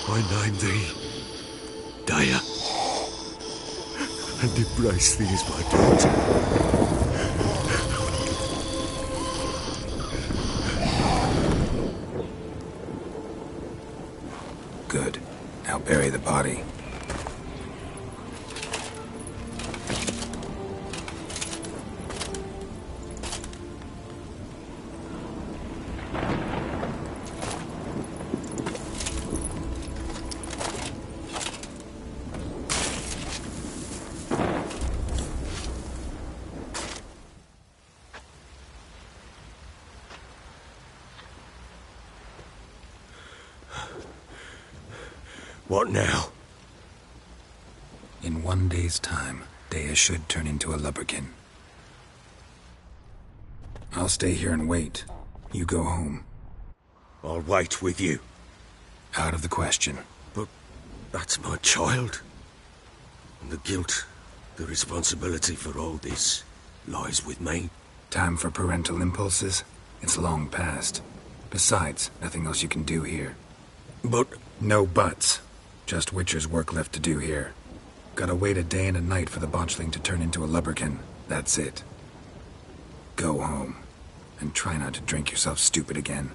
I name thee, Dea, and embrace thee as my daughter. Good. Now bury the body. What now? In 1 day's time, Dea should turn into a lubberkin. I'll stay here and wait. You go home. I'll wait with you. Out of the question. But that's my child. And the guilt, the responsibility for all this lies with me. Time for parental impulses? It's long past. Besides, nothing else you can do here. But... No buts. Just Witcher's work left to do here. Gotta wait a day and a night for the botchling to turn into a lubberkin. That's it. Go home. And try not to drink yourself stupid again.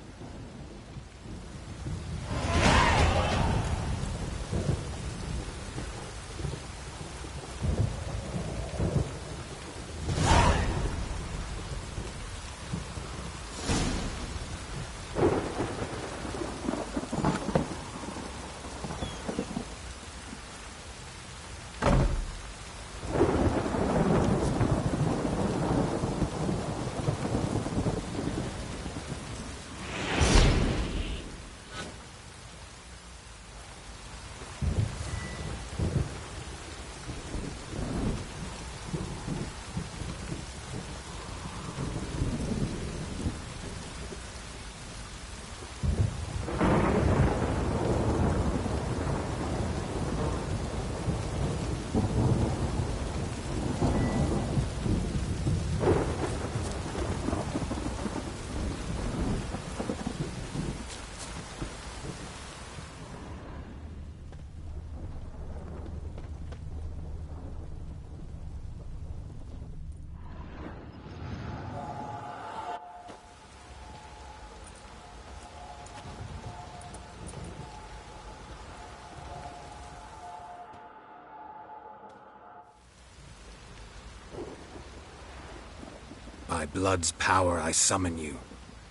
By blood's power I summon you.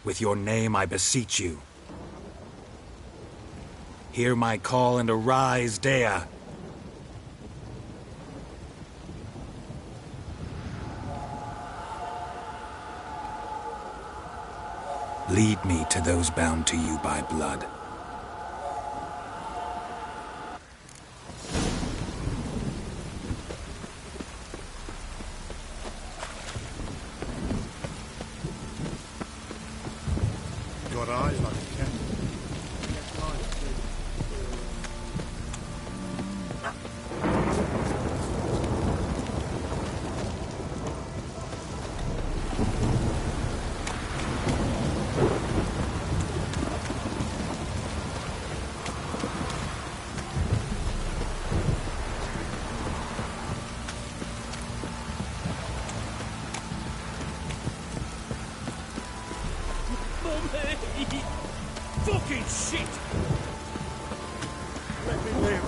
With your name I beseech you. Hear my call and arise, Dea. Lead me to those bound to you by blood. Got eyes like a cat. Fucking shit! Let me live.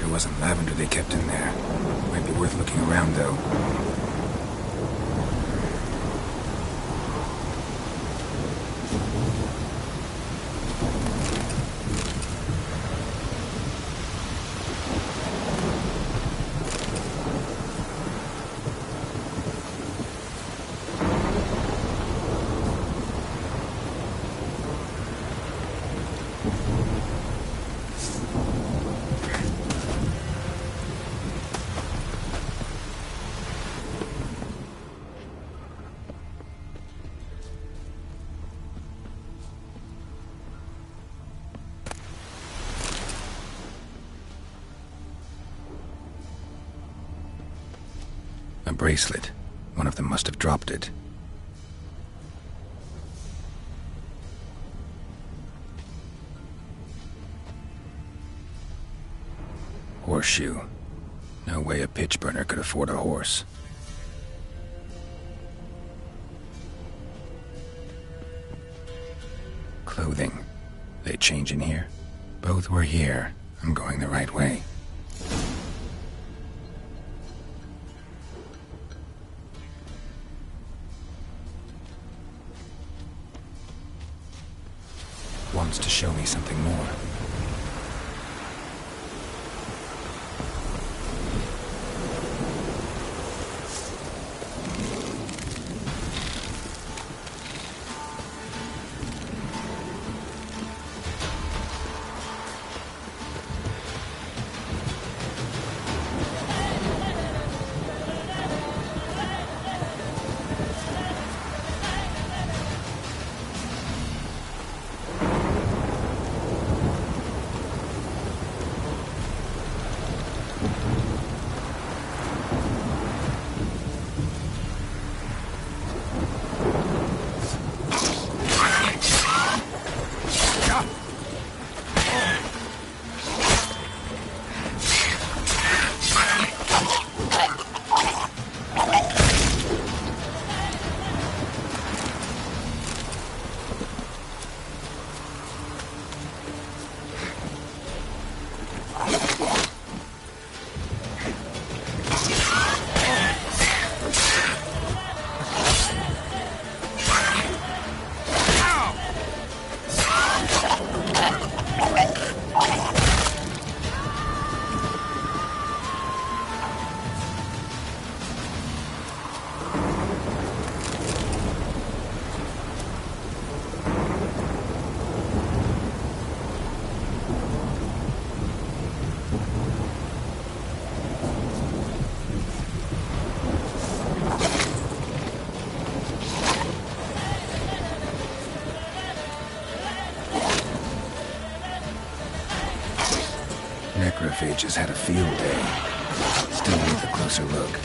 Sure wasn't lavender they kept in there. Might be worth looking around, though. A bracelet. One of them must have dropped it. Horseshoe. No way a pitch burner could afford a horse. Clothing. They change in here? Both were here. I'm going the right way. Wants to show me something more. Necrophages had a field day. Still need a closer look.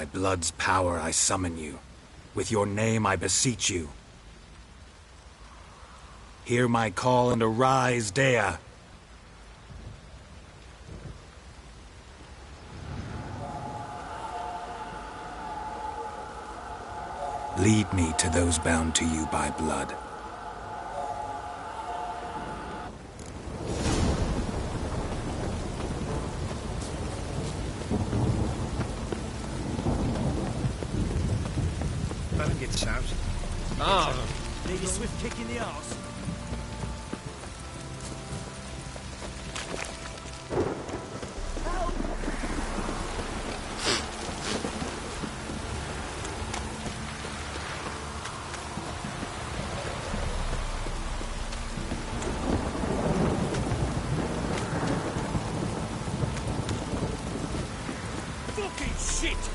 By blood's power I summon you. With your name I beseech you. Hear my call and arise, Dea. Lead me to those bound to you by blood. Better get soused. Ah, Need a swift kick in the arse. Fucking shit!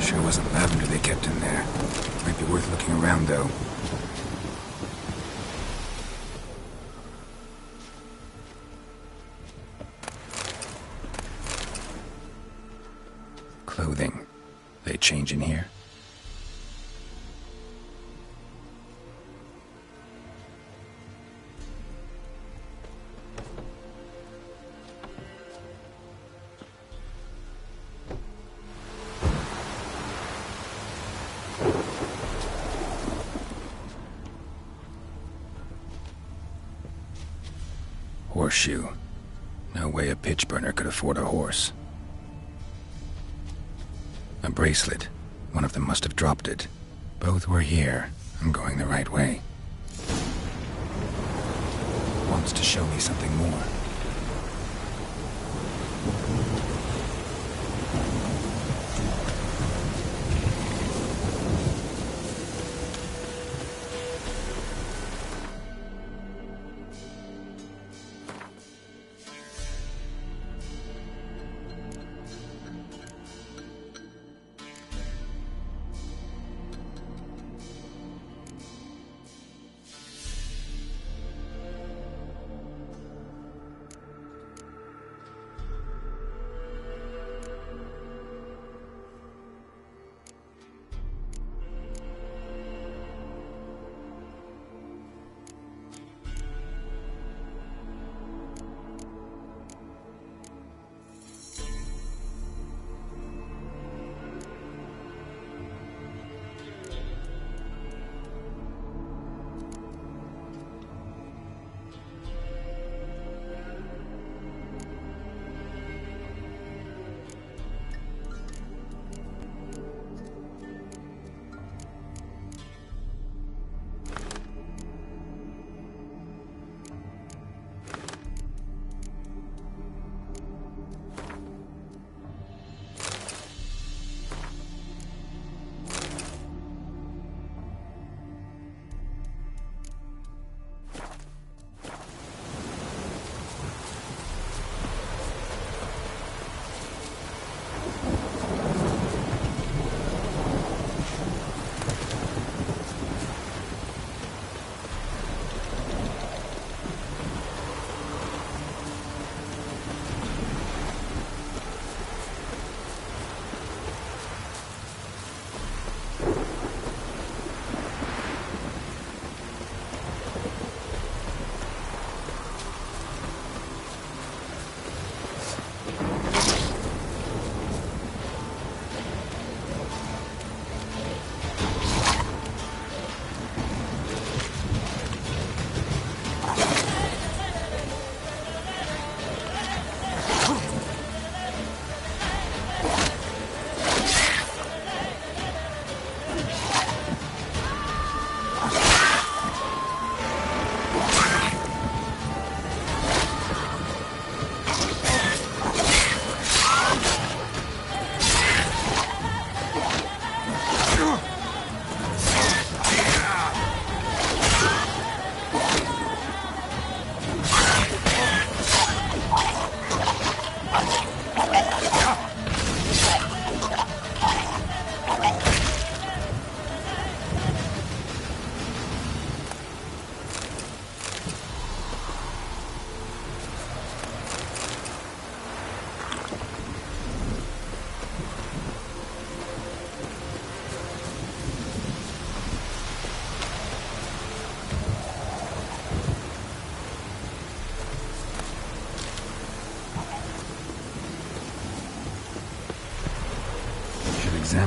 Sure wasn't lavender they kept in there. Might be worth looking around, though. Clothing. They change in here? Horseshoe. No way a pitch burner could afford a horse. A bracelet. One of them must have dropped it. Both were here. I'm going the right way. Wants to show me something more.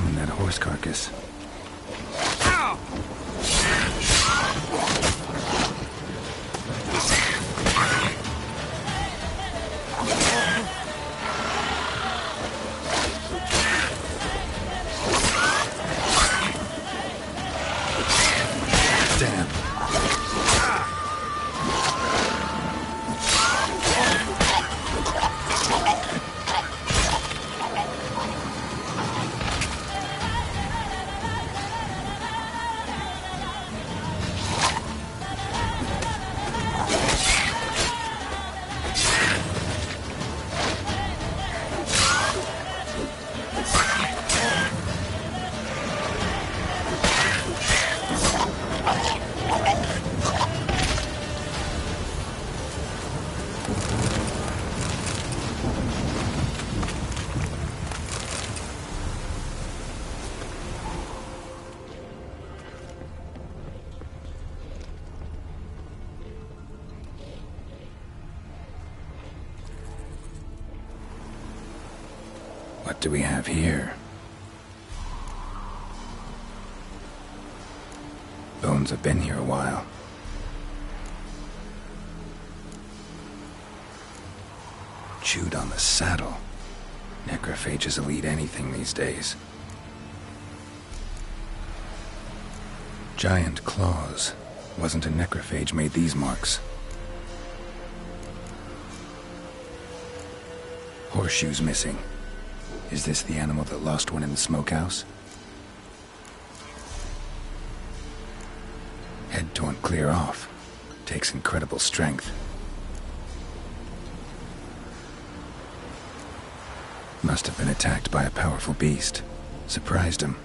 And that horse carcass. What do we have here? Bones have been here a while. Chewed on the saddle. Necrophages will eat anything these days. Giant claws. Wasn't a necrophage made these marks. Horseshoes missing. Is this the animal that lost one in the smokehouse? Head torn clear off. Takes incredible strength. Must have been attacked by a powerful beast. Surprised him.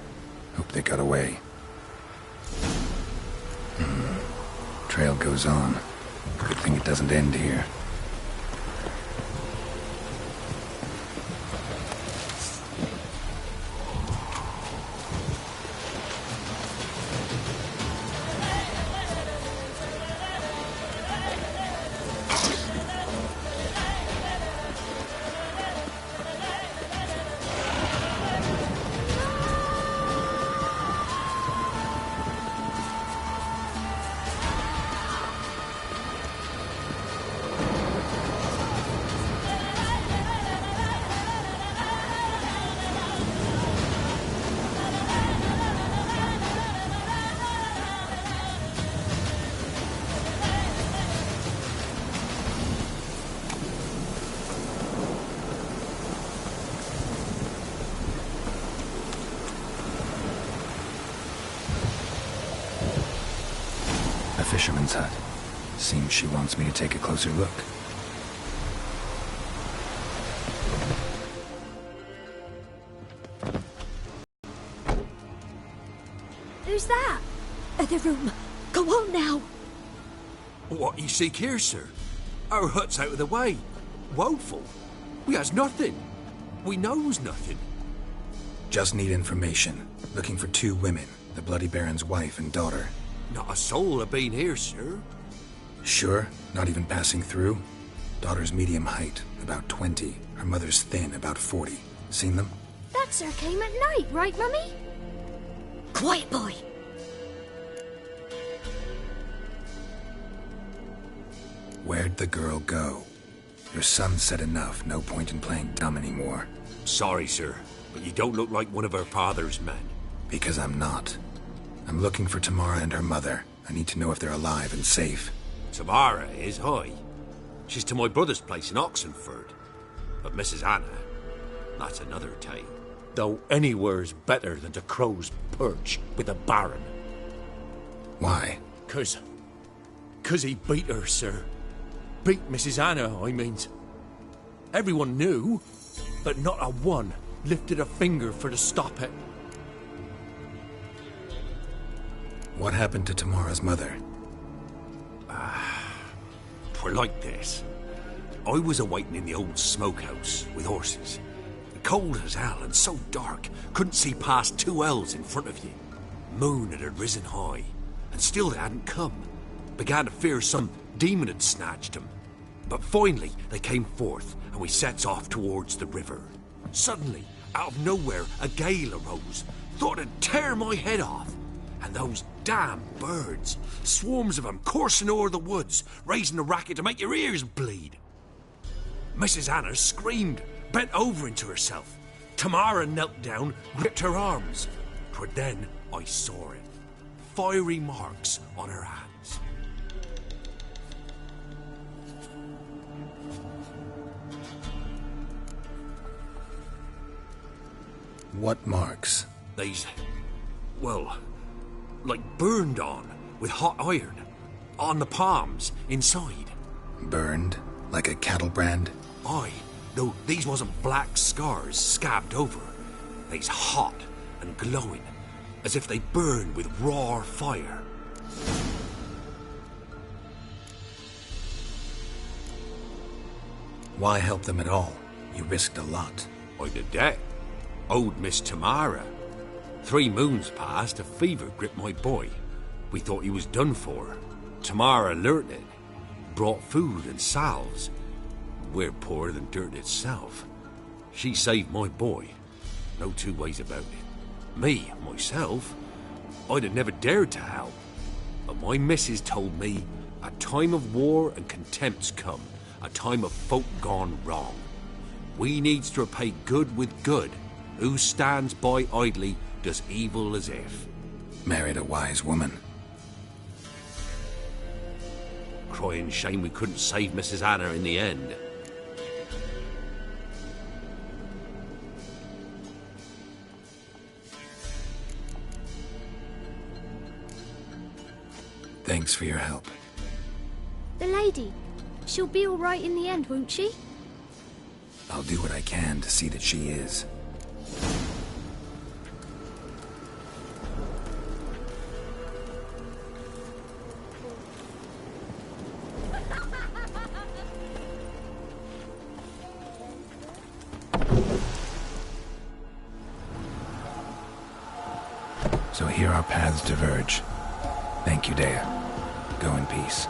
Hope they got away. Trail goes on. Good thing it doesn't end here. Fisherman's hut. Seems she wants me to take a closer look. Who's that? Other room. Go on now. What you seek here, sir? Our hut's out of the way. Woeful. We has nothing. We knows nothing. Just need information. Looking for 2 women. The Bloody Baron's wife and daughter. Not a soul have been here, sir. Sure? Not even passing through? Daughter's medium height, about 20. Her mother's thin, about 40. Seen them? That sir came at night, right, Mummy? Quiet, boy. Where'd the girl go? Your son said enough. No point in playing dumb anymore. Sorry, sir, but you don't look like one of her father's men. Because I'm not. I'm looking for Tamara and her mother. I need to know if they're alive and safe. Tamara is, aye. She's to my brother's place in Oxenford. But Mrs. Anna, that's another tale. Though anywhere's better than to Crow's Perch with the Baron. Why? 'Cause he beat her, sir. Beat Mrs. Anna, I means. Everyone knew, but not a one lifted a finger for to stop it. What happened to Tamara's mother? Twere like this. I was awaiting in the old smokehouse with horses. Cold as hell and so dark, couldn't see past 2 ells in front of you. Moon had risen high, and still they hadn't come. Began to fear some demon had snatched them. But finally they came forth, and we sets off towards the river. Suddenly, Out of nowhere, a gale arose. Thought it'd tear my head off. And those damn birds, swarms of them coursing o'er the woods, raising a racket to make your ears bleed. Mrs. Anna screamed, bent over into herself. Tamara knelt down, gripped her arms. 'Twere then I saw it. Fiery marks on her hands. What marks? They's, well, like burned on with hot iron. On the palms, inside. Burned? Like a cattle brand? Aye, though these wasn't black scars scabbed over. They's hot and glowing, as if they burned with raw fire. Why help them at all? You risked a lot. I did that. Owed Miss Tamara. 3 moons passed, a fever gripped my boy. We thought he was done for. Tamara learnt it. Brought food and salves. We're poorer than dirt itself. She saved my boy. No 2 ways about it. Me, myself, I'd have never dared to help. But my missus told me a time of war and contempt's come. A time of folk gone wrong. We needs to repay good with good. Who stands by idly does evil as if. Married a wise woman. Crying shame we couldn't save Mrs. Anna in the end. Thanks for your help. The lady. She'll be all right in the end, won't she? I'll do what I can to see that she is. So here our paths diverge. Thank you, Dea. Go in peace.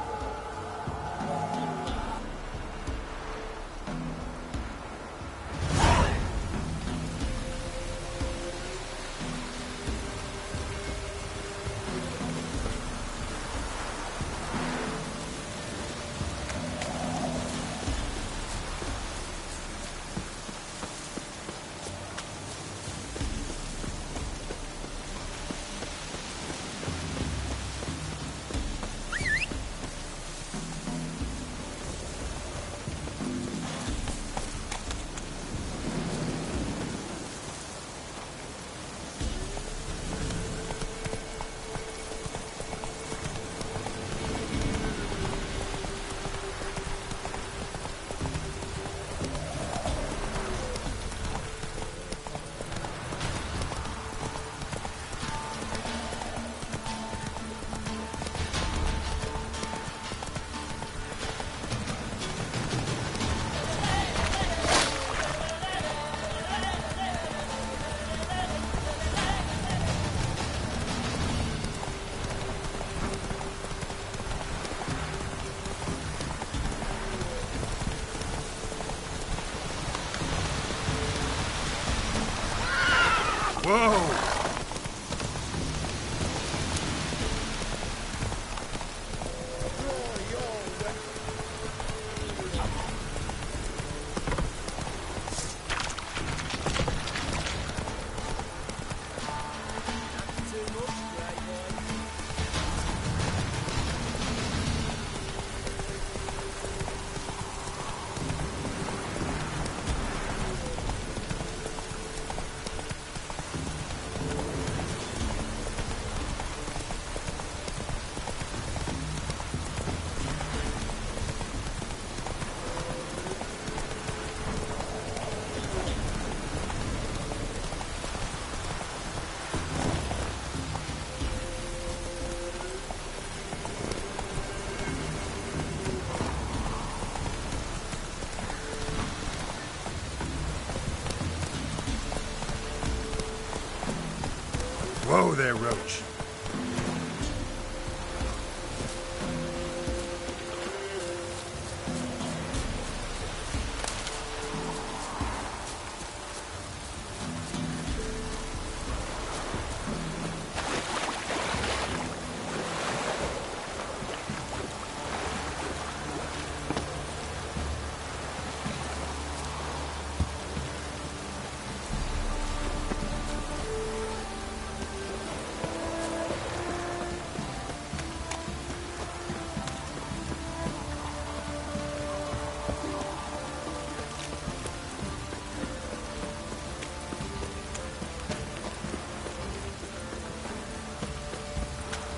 Whoa! Whoa there, Roach.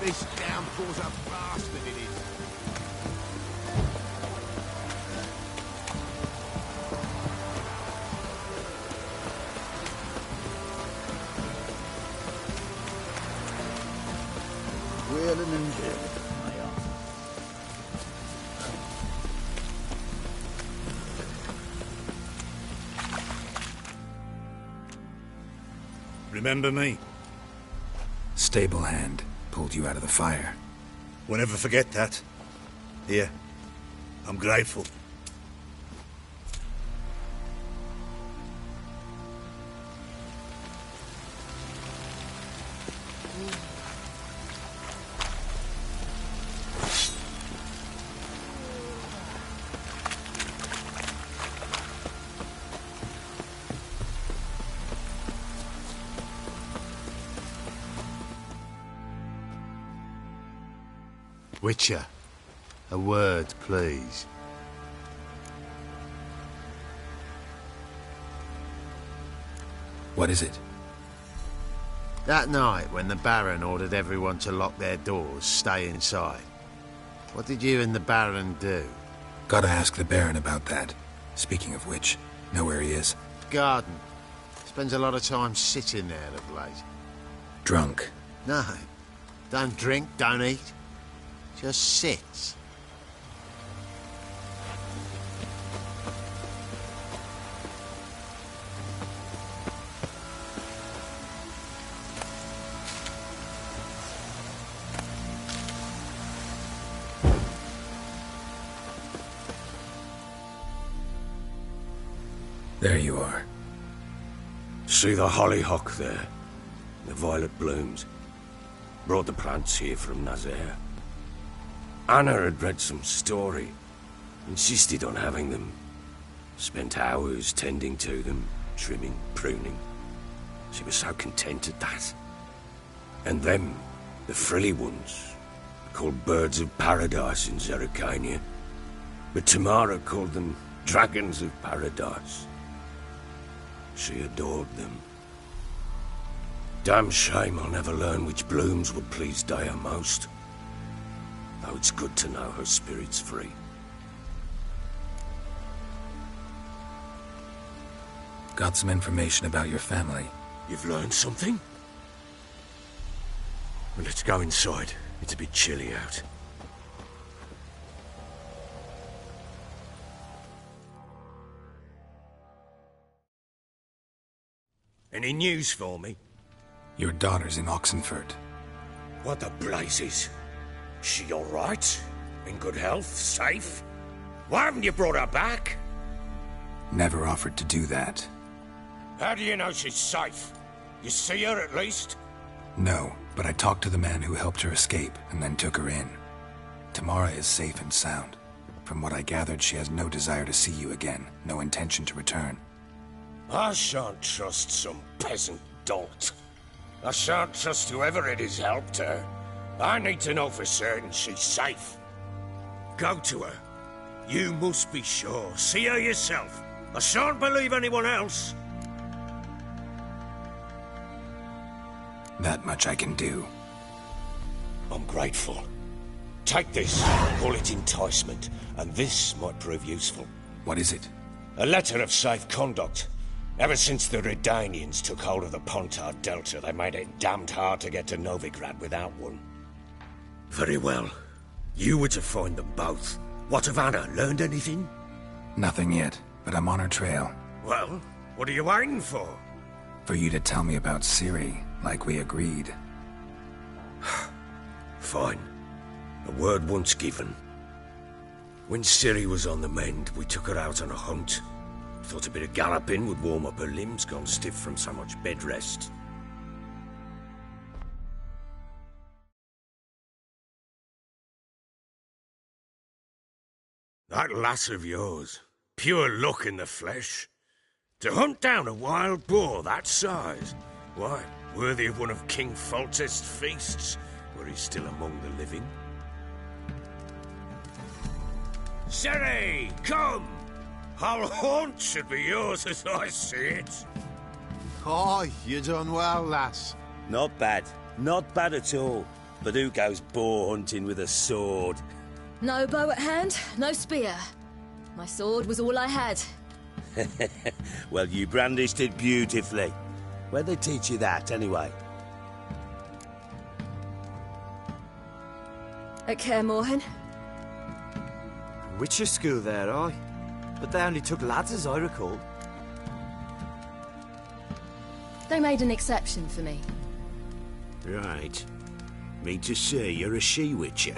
This downpour's a bastard, it is. Wheeling and dealing, my art. Remember me? Stable hand pulled you out of the fire. Won't ever forget that. Here, I'm grateful. Witcher, a word, please. What is it? That night when the Baron ordered everyone to lock their doors, stay inside. What did you and the Baron do? Gotta ask the Baron about that. Speaking of which, know where he is? Garden. Spends a lot of time sitting there of late. Drunk. No. Don't drink, don't eat. Just sits. There you are. See the hollyhock there? The violet blooms. Brought the plants here from Nazaire. Anna had read some story. Insisted on having them. Spent hours tending to them, trimming, pruning. She was so content at that. And them, the frilly ones, called birds of paradise in Zerrikania. But Tamara called them dragons of paradise. She adored them. Damn shame I'll never learn which blooms would please Dea most. Though it's good to know her spirit's free. Got some information about your family. You've learned something? Well, let's go inside. It's a bit chilly out. Any news for me? Your daughter's in Oxenfurt. What the blazes? She all right? In good health? Safe? Why haven't you brought her back? Never offered to do that. How do you know she's safe? You see her at least? No, but I talked to the man who helped her escape and then took her in. Tamara is safe and sound. From what I gathered, she has no desire to see you again, no intention to return. I shan't trust some peasant dolt. I shan't trust whoever it is helped her. I need to know for certain she's safe. Go to her. You must be sure. See her yourself. I shan't believe anyone else. That much I can do. I'm grateful. Take this, call it enticement, and this might prove useful. What is it? A letter of safe conduct. Ever since the Redanians took hold of the Pontard Delta, they made it damned hard to get to Novigrad without one. Very well. You were to find them both. What of Anna? Learned anything? Nothing yet, but I'm on her trail. Well, what are you waiting for? For you to tell me about Ciri, like we agreed. Fine. A word once given. When Ciri was on the mend, we took her out on a hunt. Thought a bit of galloping would warm up her limbs, gone stiff from so much bed rest. That lass of yours, pure luck in the flesh. To hunt down a wild boar that size, why, worthy of one of King Foltest's feasts, where he's still among the living. Ciri, come! Our haunt should be yours as I see it. Oh, you done well, lass. Not bad. Not bad at all. But who goes boar hunting with a sword? No bow at hand, no spear. My sword was all I had. Well, you brandished it beautifully. Where'd they teach you that, anyway? At Kaer Morhen. Witcher school there, aye. But they only took lads, as I recall. They made an exception for me. Right. Mean to say you're a she-witcher?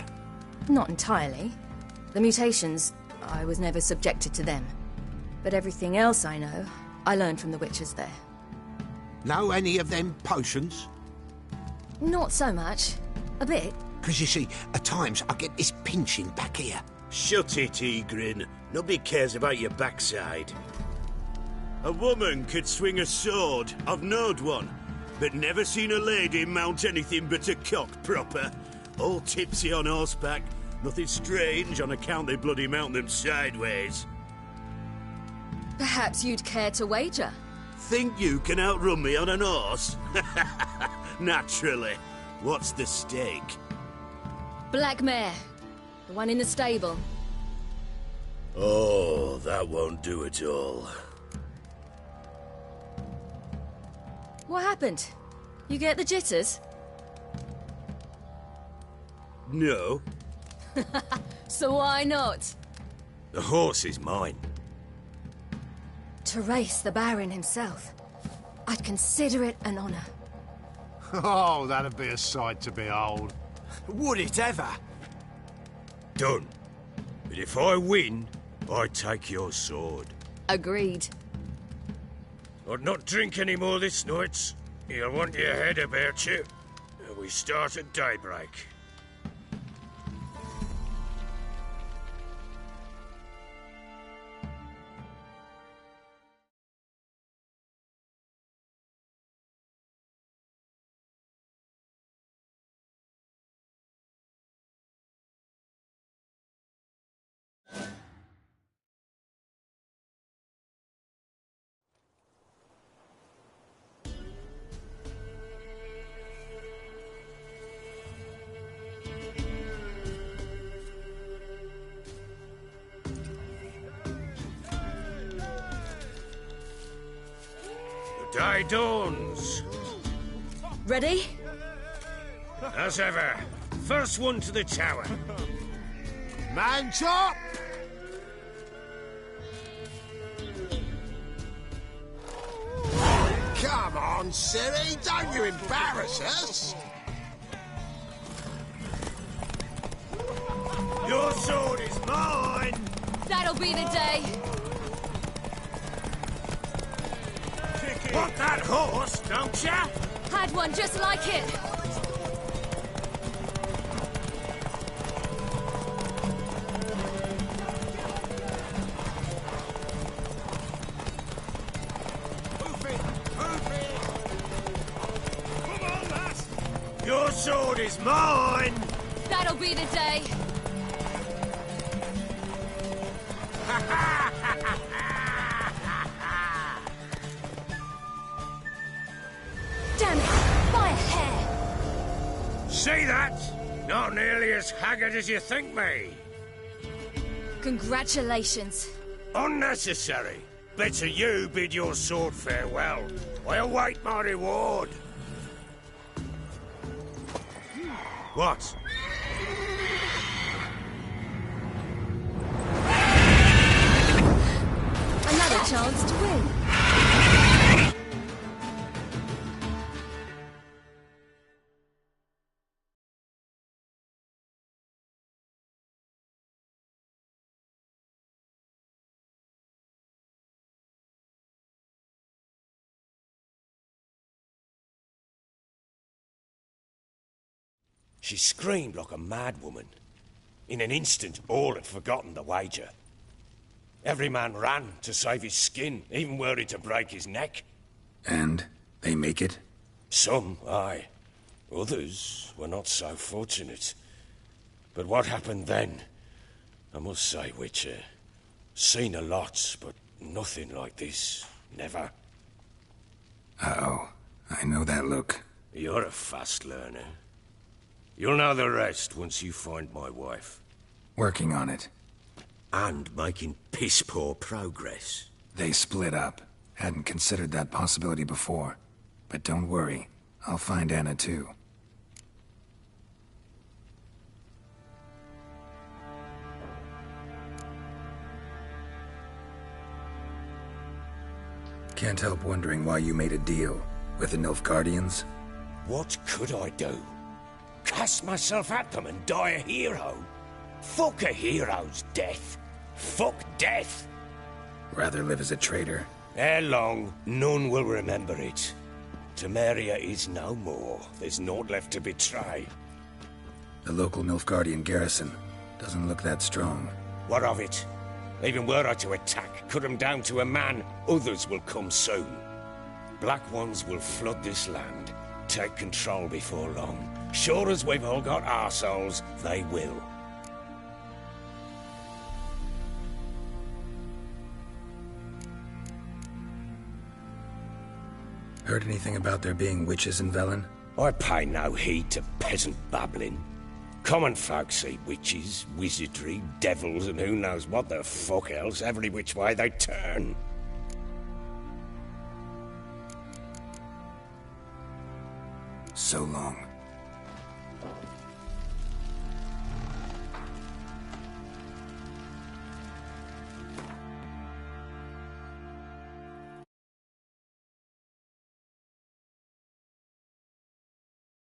Not entirely. The mutations, I was never subjected to them. But everything else I know, I learned from the witches there. Know any of them potions? Not so much. A bit. Because you see, at times I get this pinching back here. Shut it, Egrin. Nobody cares about your backside. A woman could swing a sword. I've knowed one. But never seen a lady mount anything but a cock proper. All tipsy on horseback. Nothing strange on account they bloody mount them sideways. Perhaps you'd care to wager? Think you can outrun me on an horse? Naturally. What's the stake? Black mare. The one in the stable. Oh, that won't do at all. What happened? You get the jitters? No. So why not? The horse is mine. To race the Baron himself. I'd consider it an honor. Oh, that'd be a sight to behold. Would it ever? Done. But if I win, I take your sword. Agreed. I'd not drink any more this night. You'll want your head about you. We start at daybreak. Day dawns. Ready? As ever. First one to the tower. Man chop! Come on, Siri, don't you embarrass us! Your sword is mine! That'll be the day. Want that horse, don't ya? Had one just like it. Come on, lass! Your sword is mine! That'll be the day. Damn it! By a hair! See that? Not nearly as haggard as you think me. Congratulations. Unnecessary. Better you bid your sword farewell. I await my reward. What? Another chance to win. She screamed like a mad woman. In an instant, all had forgotten the wager. Every man ran to save his skin, even worried to break his neck. And they make it? Some, aye. Others were not so fortunate. But what happened then? I must say, Witcher, seen a lot, but nothing like this. Never. Uh-oh. I know that look. You're a fast learner. You'll know the rest once you find my wife. Working on it. And making piss-poor progress. They split up. Hadn't considered that possibility before. But don't worry. I'll find Anna too. Can't help wondering why you made a deal with the Nilfgaardians. What could I do? Cast myself at them and die a hero? Fuck a hero's death. Fuck death. Rather live as a traitor. Ere long, none will remember it. Temeria is no more. There's naught left to betray. The local Nilfgaardian garrison doesn't look that strong. What of it? Even were I to attack, cut them down to a man, others will come soon. Black Ones will flood this land, take control before long. Sure as we've all got arseholes, they will. Heard anything about there being witches in Velen? I pay no heed to peasant babbling. Common folk see witches, wizardry, devils, and who knows what the fuck else every which way they turn. So long.